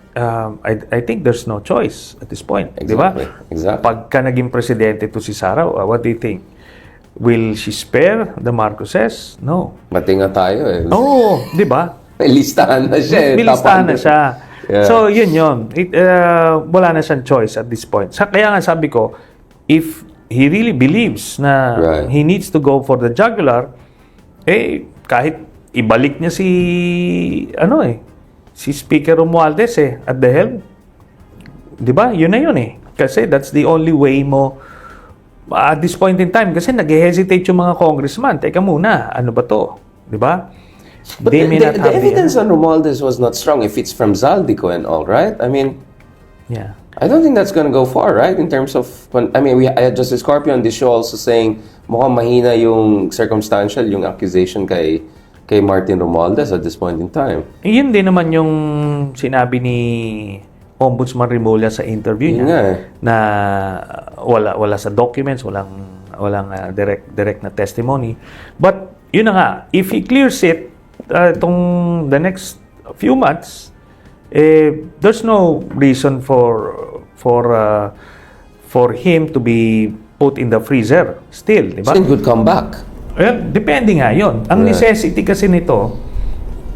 I think there's no choice at this point. Exactly. Diba? Exactly. Pagka naging presidente to si Sara, what do you think? Will she spare the Marcoses? No. Matinga tayo eh. Oo, di ba? May listahan na siya. May listahan na siya. So, yun. Wala na siyang choice at this point. Kaya nga sabi ko, if he really believes na he needs to go for the jugular, kahit ibalik niya si Speaker Romualdez at the helm. Di ba? Yun na yun Kasi that's the only way mo at this point in time. Kasi nag-hesitate yung mga congressman. Teka muna, ano ba to? Di ba? But the evidence on Romualdez was not strong if it's from Zaldico and all, right? I mean... Yeah. I don't think that's gonna go far, right? In terms of, I mean, I had Justice Scorpio on this show also saying mukhang mahina yung circumstantial, yung accusation kay Martin Romualdez at this point in time. Yun din naman yung sinabi ni Ombudsman Rimulya sa interview niya na wala sa documents, walang direct na testimony. But yun na nga, if he clears it itong the next few months, there's no reason for him to be put in the freezer still, di ba? So it could come back. Depende nga yun. Ang necessity kasi nito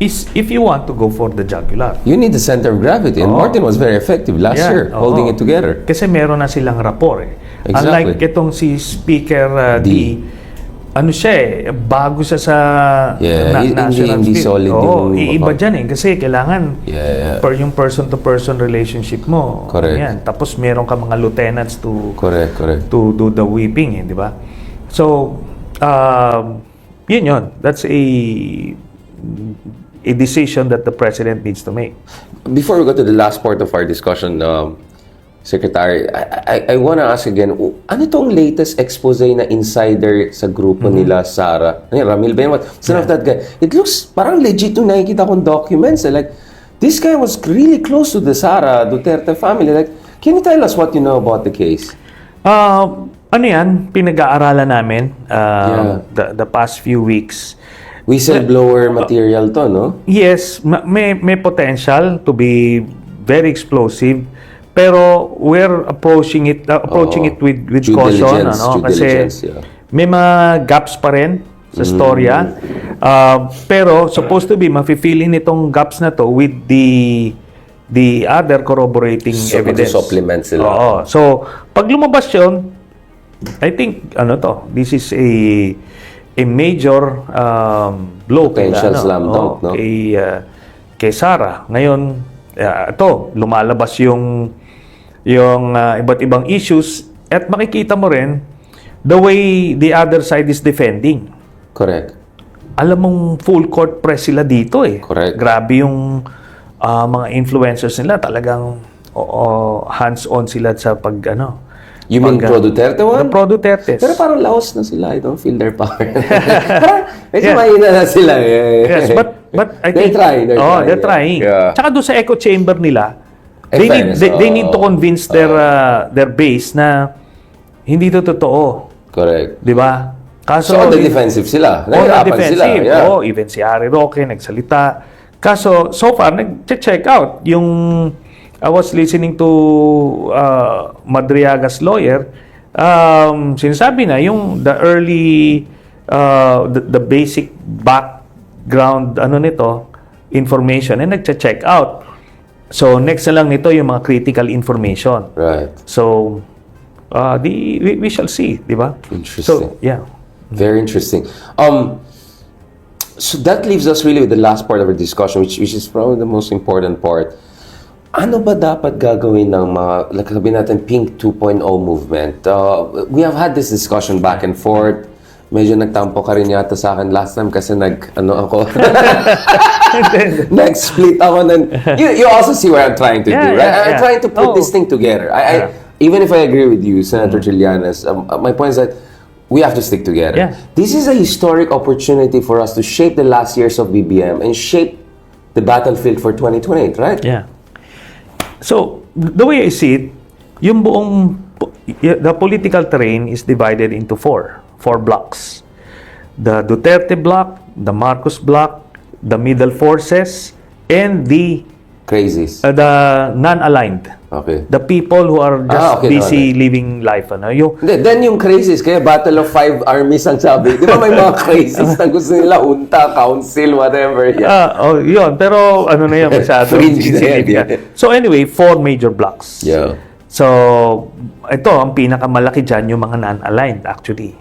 is if you want to go for the jugular. You need the center of gravity. And Martin was very effective last year, holding it together. Kasi meron na silang rapport eh. Exactly. Unlike itong si Speaker D, ano siya bago siya sa national hindi solid yung iiba dyan eh. Kasi kailangan per yung person-to-person relationship mo. Correct. Yan. Tapos meron ka mga lieutenants to to do the whipping eh, di ba? So, yun. That's a decision that the President needs to make. Before we go to the last part of our discussion, Secretary, I want to ask again, ano tong latest expose na insider sa grupo nila, Sara? Ramil ba yun? Son of that guy. It looks parang legit yung nakikita kong documents. Like, this guy was really close to the Sara Duterte family. Like, can you tell us what you know about the case? Ano yan? Pinag-aaralan namin the past few weeks. Whistleblower material to, no? Yes, may potential to be very explosive. Pero we're approaching it with caution, kasi may mga gaps pa rin sa storya. Pero supposed to be mafe-fill in itong gaps na to with the other corroborating evidence. Supplement sila. Oo. So, pag lumabas 'yon, I think this is a major blow potential slam dunk, no? Kay Sara. Ngayon, ito, lumalabas yung iba't ibang issues at makikita mo rin the way the other side is defending. Correct. Alam mong full court press sila dito eh. Correct. Grabe yung mga influencers nila, talagang hands-on sila sa You mean Pro Duterte one? The Pro Duterte. Pero parang laos na sila. I don't feel their power. Medyo mahina na sila. Yes, but I think they're trying. Yeah. Tsaka doon sa echo chamber nila, they need to convince their base na hindi to totoo. Correct. 'Di ba? Kaso on the defensive sila. Nahirapan sila. Yeah. Even si Harry Roque nagsalita. Kaso so far nag-check out yung I was listening to Madriaga's lawyer. Sinasabi na yung the early the basic background nito information and nagche-check out. So next na lang nito yung mga critical information. Right. So we shall see, di ba? Interesting. So yeah. Very interesting. So that leaves us really with the last part of our discussion, which is probably the most important part. Ano ba dapat gagawin ng mga, like sabihin natin, Pink 2.0 movement? We have had this discussion back and forth. Medyo nagtampo ka rin yata sa akin last time kasi nag-split ako. You also see what I'm trying to do, right? I'm trying to put this thing together. Even if I agree with you, Senator Trillanes, my point is that we have to stick together. Yeah. This is a historic opportunity for us to shape the last years of BBM and shape the battlefield for 2028, right? Yeah. So, the way I see it, yung the political terrain is divided into four blocks. The Duterte block, the Marcos block, the middle forces, and the crazies. The non-aligned. Okay. The people who are just busy living life. Then yung crazies, kaya Battle of Five Armies ang sabi. Di ba may mga crazies na gusto nila unta, council, whatever. Yun. Pero na yan masyado. So anyway, 4 major blocks. Yeah. So, ito, ang pinakamalaki dyan, yung mga non-aligned actually.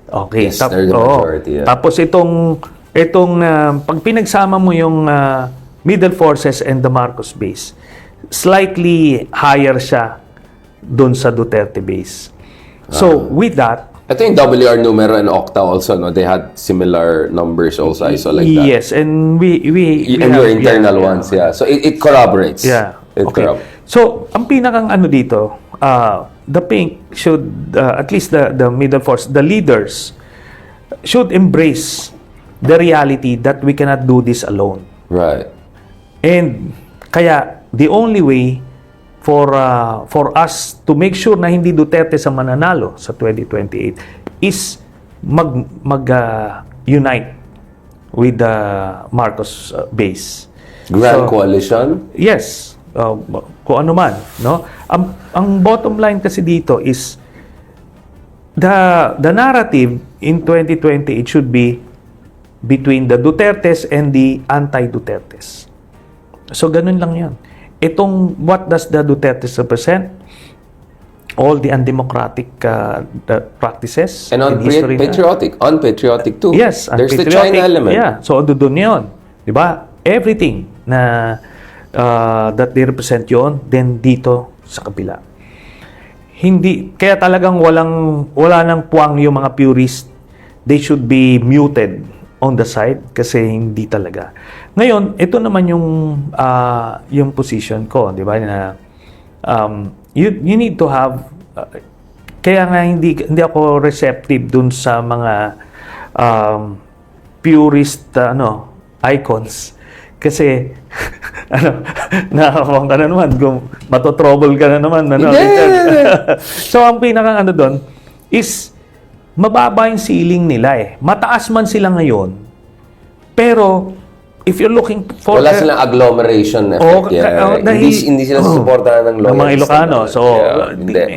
Okay. Yes, they're the majority. Yeah. Tapos itong pag pinagsama mo yung middle forces and the Marcos base, slightly higher siya dun sa Duterte base. So, with that, I think WR Numero and Octa also, no? They had similar numbers also. I saw like that. Yes, and we and your internal ones, yeah. So it corroborates. Yeah. It Okay. So, ang pinakang ano dito, the pink should, at least the middle force, the leaders, should embrace the reality that we cannot do this alone. Right. And kaya, the only way for us to make sure na hindi Duterte sa mananalo sa 2028 is unite with the Marcos base. Grand coalition? Yes. Kung ano man, no? Ang bottom line kasi dito is the narrative in 2028 should be between the Dutertes and the anti-Dutertes. So ganun lang 'yon. Itong what does the Dutertes represent? All the undemocratic practices and in history. Unpatriotic too. Yes, there's the unpatriotic, China element. Yeah, so doon 'yon, 'di ba? Everything na that they represent yon, then dito sa kabila. Hindi, kaya talagang wala nang puwang yung mga purist. They should be muted on the side kasi hindi talaga. Ngayon, ito naman yung position ko, di ba, na you need to have kaya nga hindi ako receptive dun sa mga purist icons. Kasi, nakakawang ka na naman, matotrouble ka na naman. So, ang pinakang doon is, mababa yung ceiling nila eh. Mataas man sila ngayon, pero, if you're looking for... Wala silang agglomeration effect. Hindi sila susuportahan ng lawyers. Ng mga Ilocano. So,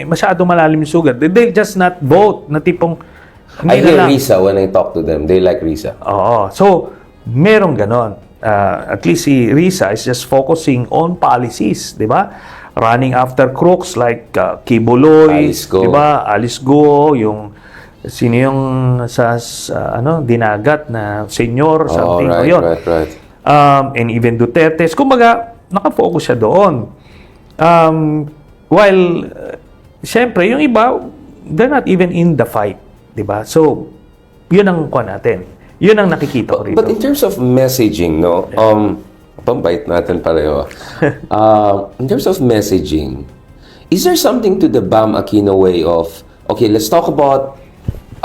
masyado malalim yung sugat. They just not vote na tipong... I hear Risa when I talk to them. They like Risa. Oo. So, merong ganon. At least si Risa is just focusing on policies, di ba? Running after crooks like Kibuloy, di ba? Alice Go, yung sino yung sa dinagat na senior, something right. And even Duterte. Kumbaga, nakafocus siya doon. While, syempre, yung iba, they're not even in the fight, di ba? So, yun ang kuha natin. Yun ang nakikita ko rito. But in terms of messaging, no? Pambait natin pareho. In terms of messaging, is there something to the Bam Aquino way of, okay, let's talk about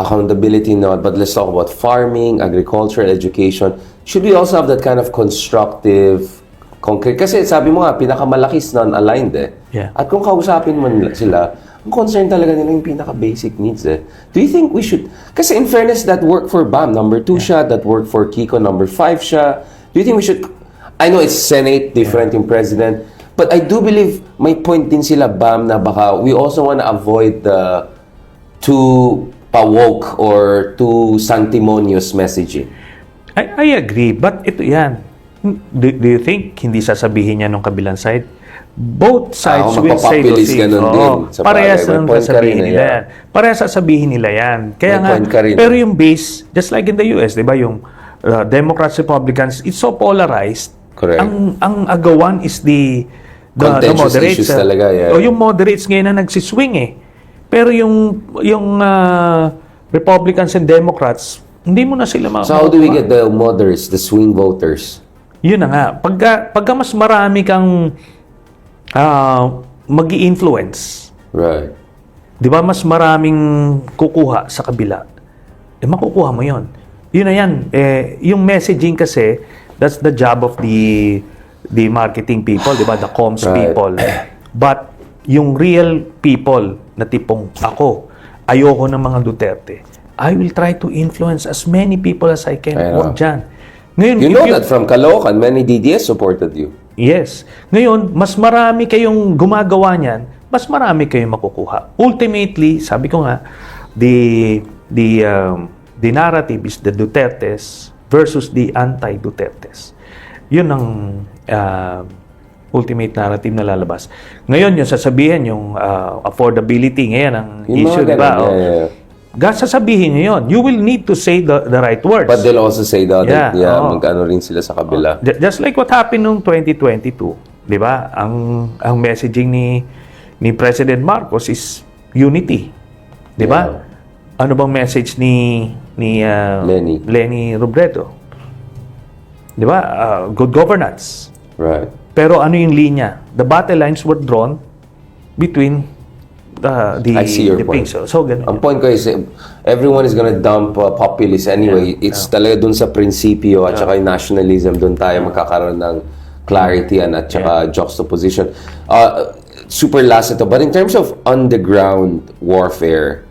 accountability not, but let's talk about farming, agriculture, education. Should we also have that kind of constructive, concrete? Kasi sabi mo nga, pinakamalaki is non-aligned eh. Yeah. At kung kausapin mo sila, ang concern talaga nila yung pinaka-basic needs eh. Do you think we should... Kasi in fairness, that worked for Bam, number 2 siya, that worked for Kiko, number 5 siya. Do you think we should... I know it's Senate, different yung President, but I do believe may point din sila, Bam, na baka we also want to avoid the too pa-woke or too sanctimonious messaging. I agree, but ito yan. Do you think hindi sasabihin niya nung kabilang side? Both sides will say those things. Parehas lang sasabihin nila yan. Parehas sasabihin nila yan. Kaya nga, pero yung base, just like in the US, di ba, yung Democrats, Republicans, it's so polarized. Correct. Ang agawan is the moderates. Issues talaga, O yung moderates ngayon na nagsiswing eh. Pero yung Republicans and Democrats, hindi mo na sila So how do we get the moderates, the swing voters? Yun na nga. Pagka mas marami kang magi-influence. Right. Di ba mas maraming kukuha sa kabila? Makukuha mo yon. Yun na yan. Yung messaging kasi, that's the job of the marketing people, di ba? The comms people. But yung real people na tipong ako, ayoko ng mga Duterte, I will try to influence as many people as I can. Huwag dyan. Ngayon, you know that from Caloocan, many DDS supported you. Yes. Ngayon, mas marami kayong gumagawa niyan, mas marami kayong makukuha. Ultimately, sabi ko nga, the narrative is the Dutertes versus the anti-Dutertes. Yun ang ultimate narrative na lalabas. Ngayon, yung sasabihin, yung affordability ngayon ang issue, di ba? Sasabihin nyo yun. You will need to say the right words. But they'll also say the other, mag-ano rin sila sa kabila. Just like what happened noong 2022, di ba? Ang messaging ni President Marcos is unity. Di ba? Ano bang message ni Lenny Robredo? Di ba? Good governance. Right. Pero ano yung linya? The battle lines were drawn between I see your the point. things. So ganun. Ang point ko is, everyone is gonna dump populist anyway. It's talaga dun sa prinsipyo at saka yung nationalism, dun tayo magkakaroon ng clarity at saka juxtaposition. Super last ito. But in terms of underground warfare,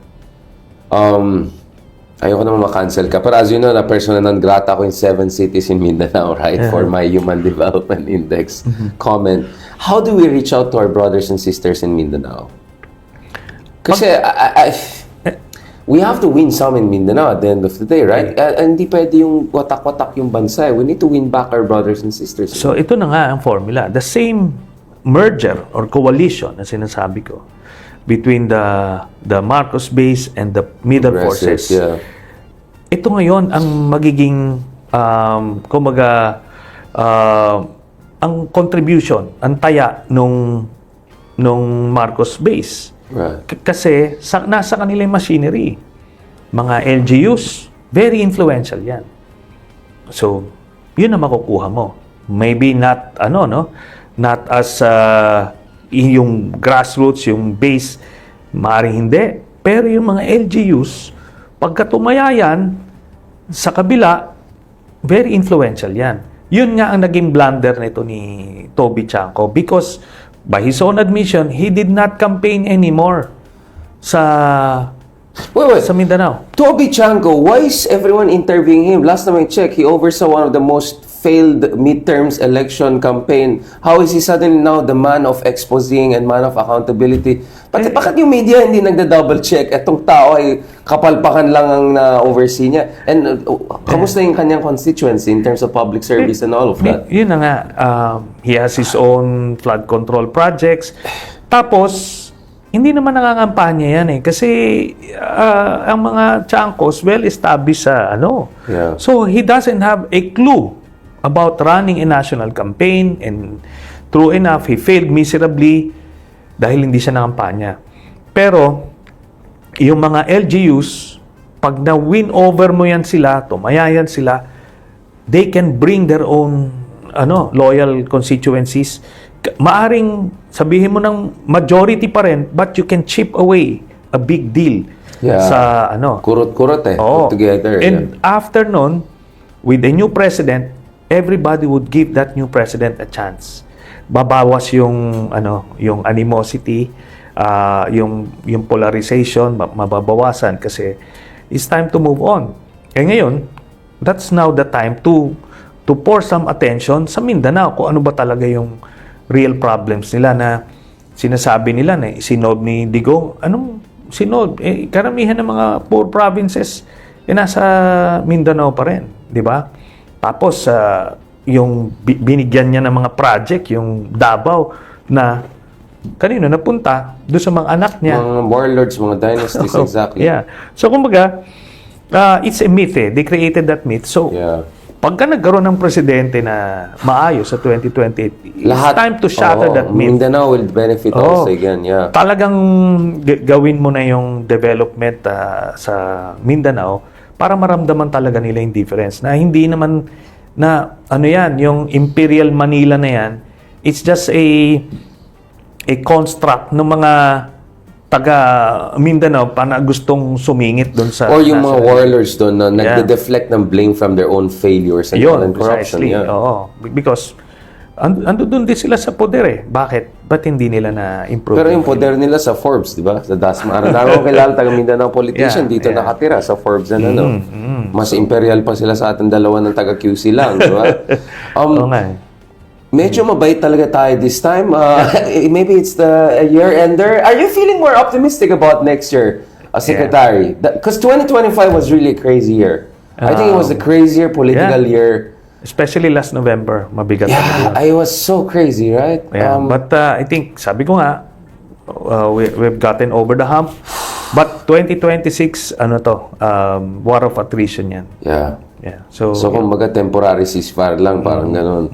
ayoko naman makancel ka. Pero as you know, na persona non grata ko in 7 cities in Mindanao, right? For my Human Development Index comment. How do we reach out to our brothers and sisters in Mindanao? Kasi we have to win some in Mindanao at the end of the day, right? Hindi pwede yung watak-watak yung bansa. We need to win back our brothers and sisters. So ito na nga ang formula. The same merger or coalition na sinasabi ko between the Marcos base and the middle forces. Yeah. Ito ngayon ang magiging ang contribution, ang taya nung Marcos base. Right. Kasi nasa kanila yung machinery. Mga LGUs, very influential yan. So, yun na makukuha mo. Maybe not, not as yung grassroots, yung base, maaaring hindi. Pero yung mga LGUs, pagka tumaya yan, sa kabila, very influential yan. Yun nga ang naging blunder nito ni Toby Chanco because by his own admission, he did not campaign anymore sa Mindanao. Toby Chanco, why is everyone interviewing him? Last time I checked, he oversaw one of the most failed midterms election campaign. How is he suddenly now the man of exposing and man of accountability? Bakit yung media hindi nagda-double check? Etong tao ay kapalpakan lang ang na-oversee niya. And kamusta yung kanyang constituency in terms of public service and all of that? Yun na nga. He has his own flood control projects. Tapos, hindi naman nangangampanya yan eh. Kasi ang mga Chancos well-established sa Yeah. So, he doesn't have a clue about running a national campaign and true enough, he failed miserably dahil hindi siya nangampanya. Pero, yung mga LGUs, pag na-win over mo yan sila, tumaya yan sila, they can bring their own loyal constituencies. Maaring sabihin mo ng majority pa rin, but you can chip away a big deal sa kurot-kurot put together. And after nun, with a new president, everybody would give that new president a chance. Babawas yung yung animosity, yung polarization, mababawasan kasi it's time to move on. Ngayon, that's now the time to pour some attention sa Mindanao kung ano ba talaga yung real problems nila na sinasabi nila na sinod ni Digong. Anong sinod? Karamihan ng mga poor provinces nasa Mindanao pa rin, di ba? Tapos, yung binigyan niya ng mga project, yung Davao, na kanino napunta doon sa mga anak niya. Mga warlords, mga dynasties, exactly. Yeah. So, kumbaga, it's a myth eh. They created that myth. So, pagka nagkaroon ng presidente na maayos sa 2028, it's time to shatter that myth. Mindanao will benefit also again, Talagang gawin mo na yung development sa Mindanao para maramdaman talaga nila yung difference. Na hindi naman na yung Imperial Manila na yan, it's just a construct ng mga taga Mindanao na gustong sumingit doon sa... Or yung mga warlords doon na nagde-deflect ng blame from their own failures and corruption. Precisely. Oo. Because ando doon din sila sa poder eh. Bakit? Ba't hindi nila na-improve? Pero yung poder nila sa Forbes, di ba? Sa Dasma. Dami ko kilala taga Mindanao politician dito nakatira sa Forbes and Mas imperial pa sila sa ating dalawa ng taga QC lang, di ba? Medyo mabait talaga tayo this time. Maybe it's the year-ender. Are you feeling more optimistic about next year, Secretary? Because 2025 was really a crazy year. I think it was a crazier political year. Especially last November, mabigat. I was so crazy, right? But I think, sabi ko nga, we've gotten over the hump. But 2026, war of attrition yan. Yeah. So kumbaga temporary ceasefire lang, parang ganun.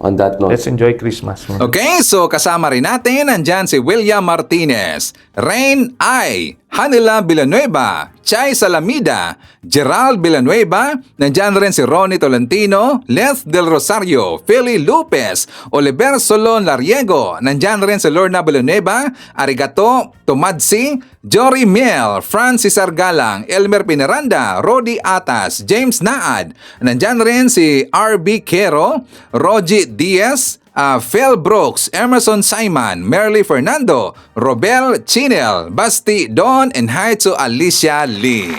On that note, let's enjoy Christmas. Okay, so kasama rin natin nandyan si William Martinez. Rain ay Hanila Villanueva, Chay Salamida, Gerald Villanueva, nandyan rin si Ronnie Tolentino, Leth Del Rosario, Philly Lopez, Oliver Solon Lariego, nandyan rin si Lorna Villanueva, Arigato, Tomadsi, Jory Miel, Francis Argalang, Elmer Pinaranda, Rodi Atas, James Naad, nandyan rin si RB Quero, Rogie Diaz, Phil Brooks, Emerson Simon, Merly Fernando, Robel Chinel, Basti Don, and hi to Alicia Lee.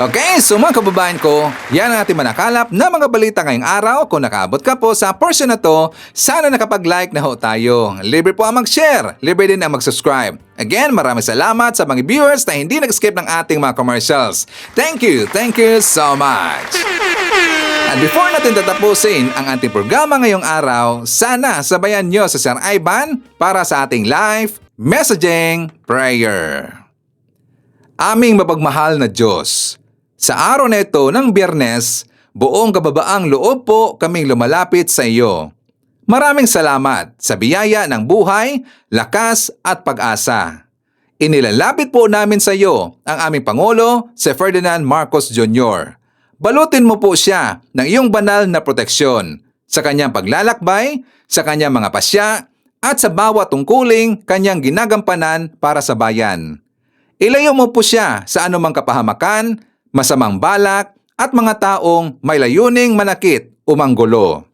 Okay, so mga kababayan ko, yan ang ating manakalap na mga balita ngayong araw. Kung nakaabot ka po sa portion na to, sana nakapag-like na ho tayo. Libre po ang mag-share, libre din ang mag-subscribe. Again, maraming salamat sa mga viewers na hindi nag-skip ng ating mga commercials. Thank you so much. At before natin tatapusin ang ating programa ngayong araw, sana sabayan nyo sa Sir Ivan para sa ating live messaging prayer. Aming mapagmahal na Diyos, sa araw na ito ng Biyernes, buong kababaang loob po kaming lumalapit sa iyo. Maraming salamat sa biyaya ng buhay, lakas at pag-asa. Inilalapit po namin sa iyo ang aming Pangulo, si Ferdinand Marcos Jr. Balutin mo po siya ng iyong banal na proteksyon sa kanyang paglalakbay, sa kanyang mga pasya, at sa bawat tungkuling kanyang ginagampanan para sa bayan. Ilayo mo po siya sa anumang kapahamakan, masamang balak, at mga taong may layuning manakit o manggulo.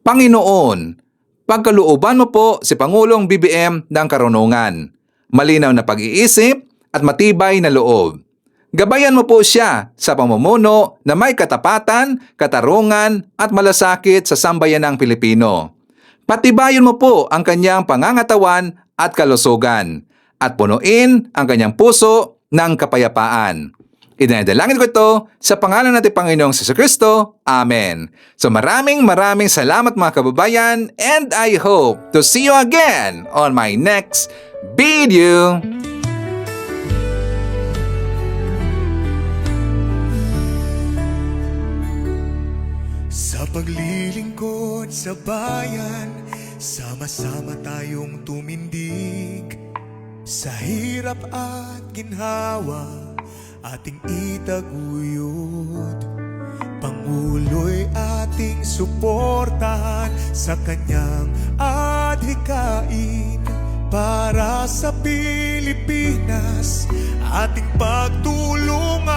Panginoon, pagkalooban mo po si Pangulong BBM ng karunungan, malinaw na pag-iisip at matibay na loob. Gabayan mo po siya sa pamumuno na may katapatan, katarungan at malasakit sa sambayanang Pilipino. Patibayin mo po ang kanyang pangangatawan at kalusugan at punuin ang kanyang puso ng kapayapaan. Idinadalangin ko ito sa pangalan natin Panginoong Jesucristo. Amen. So maraming salamat mga kababayan, and I hope to see you again on my next video. Sa paglilingkod sa bayan, sama-sama tayong tumindig. Sa hirap at ginhawa, ating itaguyod. Pangulo'y ating suportahan sa kanyang adhikain. Para sa Pilipinas, ating pagtulungan.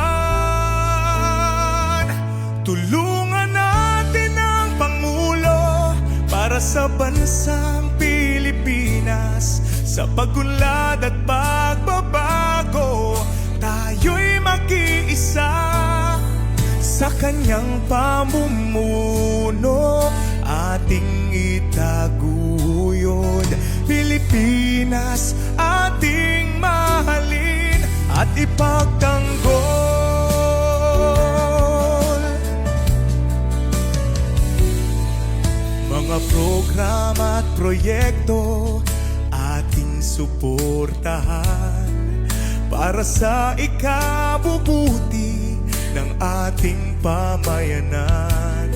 Tulungan natin ang Pangulo para sa bansang Pilipinas. Sa pagunlad at pagbabago, tayo'y mag-iisa. Sa kanyang pamumuno, ating itaguyod. Pilipinas, ating mahalin at ipagtanggol. Mga programa at proyekto ating suportahan para sa ikabubuti ng ating pamayanan.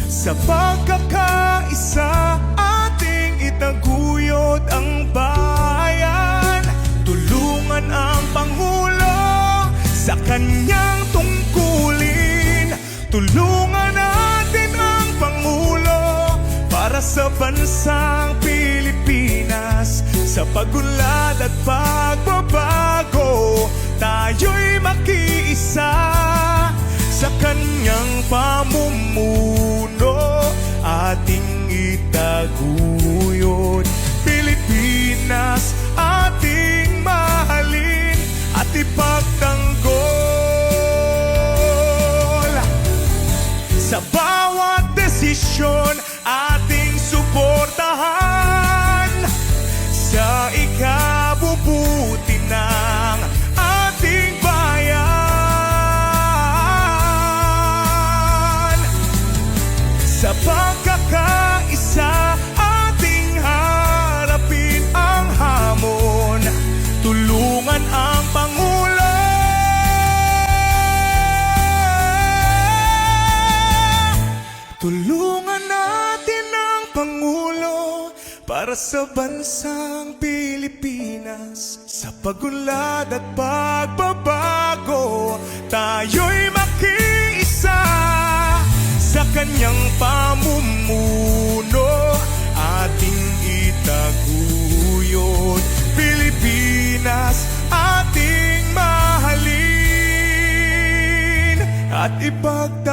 Sa pagkakaisa, ating itaguyod ang bayan. Tulungan ang Pangulo sa kanyang tungkulin. Tulungan natin ang Pangulo para sa bansang Pilipinas. Sa pagunlad at pagbabago, tayo'y makiisa. Sa kanyang pamumuno, ating itaguyod. Pilipinas, ating mahalin at ipagtanggol. Sa bawat desisyon, ating suportahan. Sa ikabubuti ng ating bayan. Sa pagkakaisa, ating harapin ang hamon. Tulungan ang Pangulo. Tulungan natin ang Pangulo para sa bansang Pilipinas. Sa pagunlad at pagbabago, tayo'y makiisa sa kanyang pamumuno. Ating itaguyod, Pilipinas, ating mahalin at ipagtanggol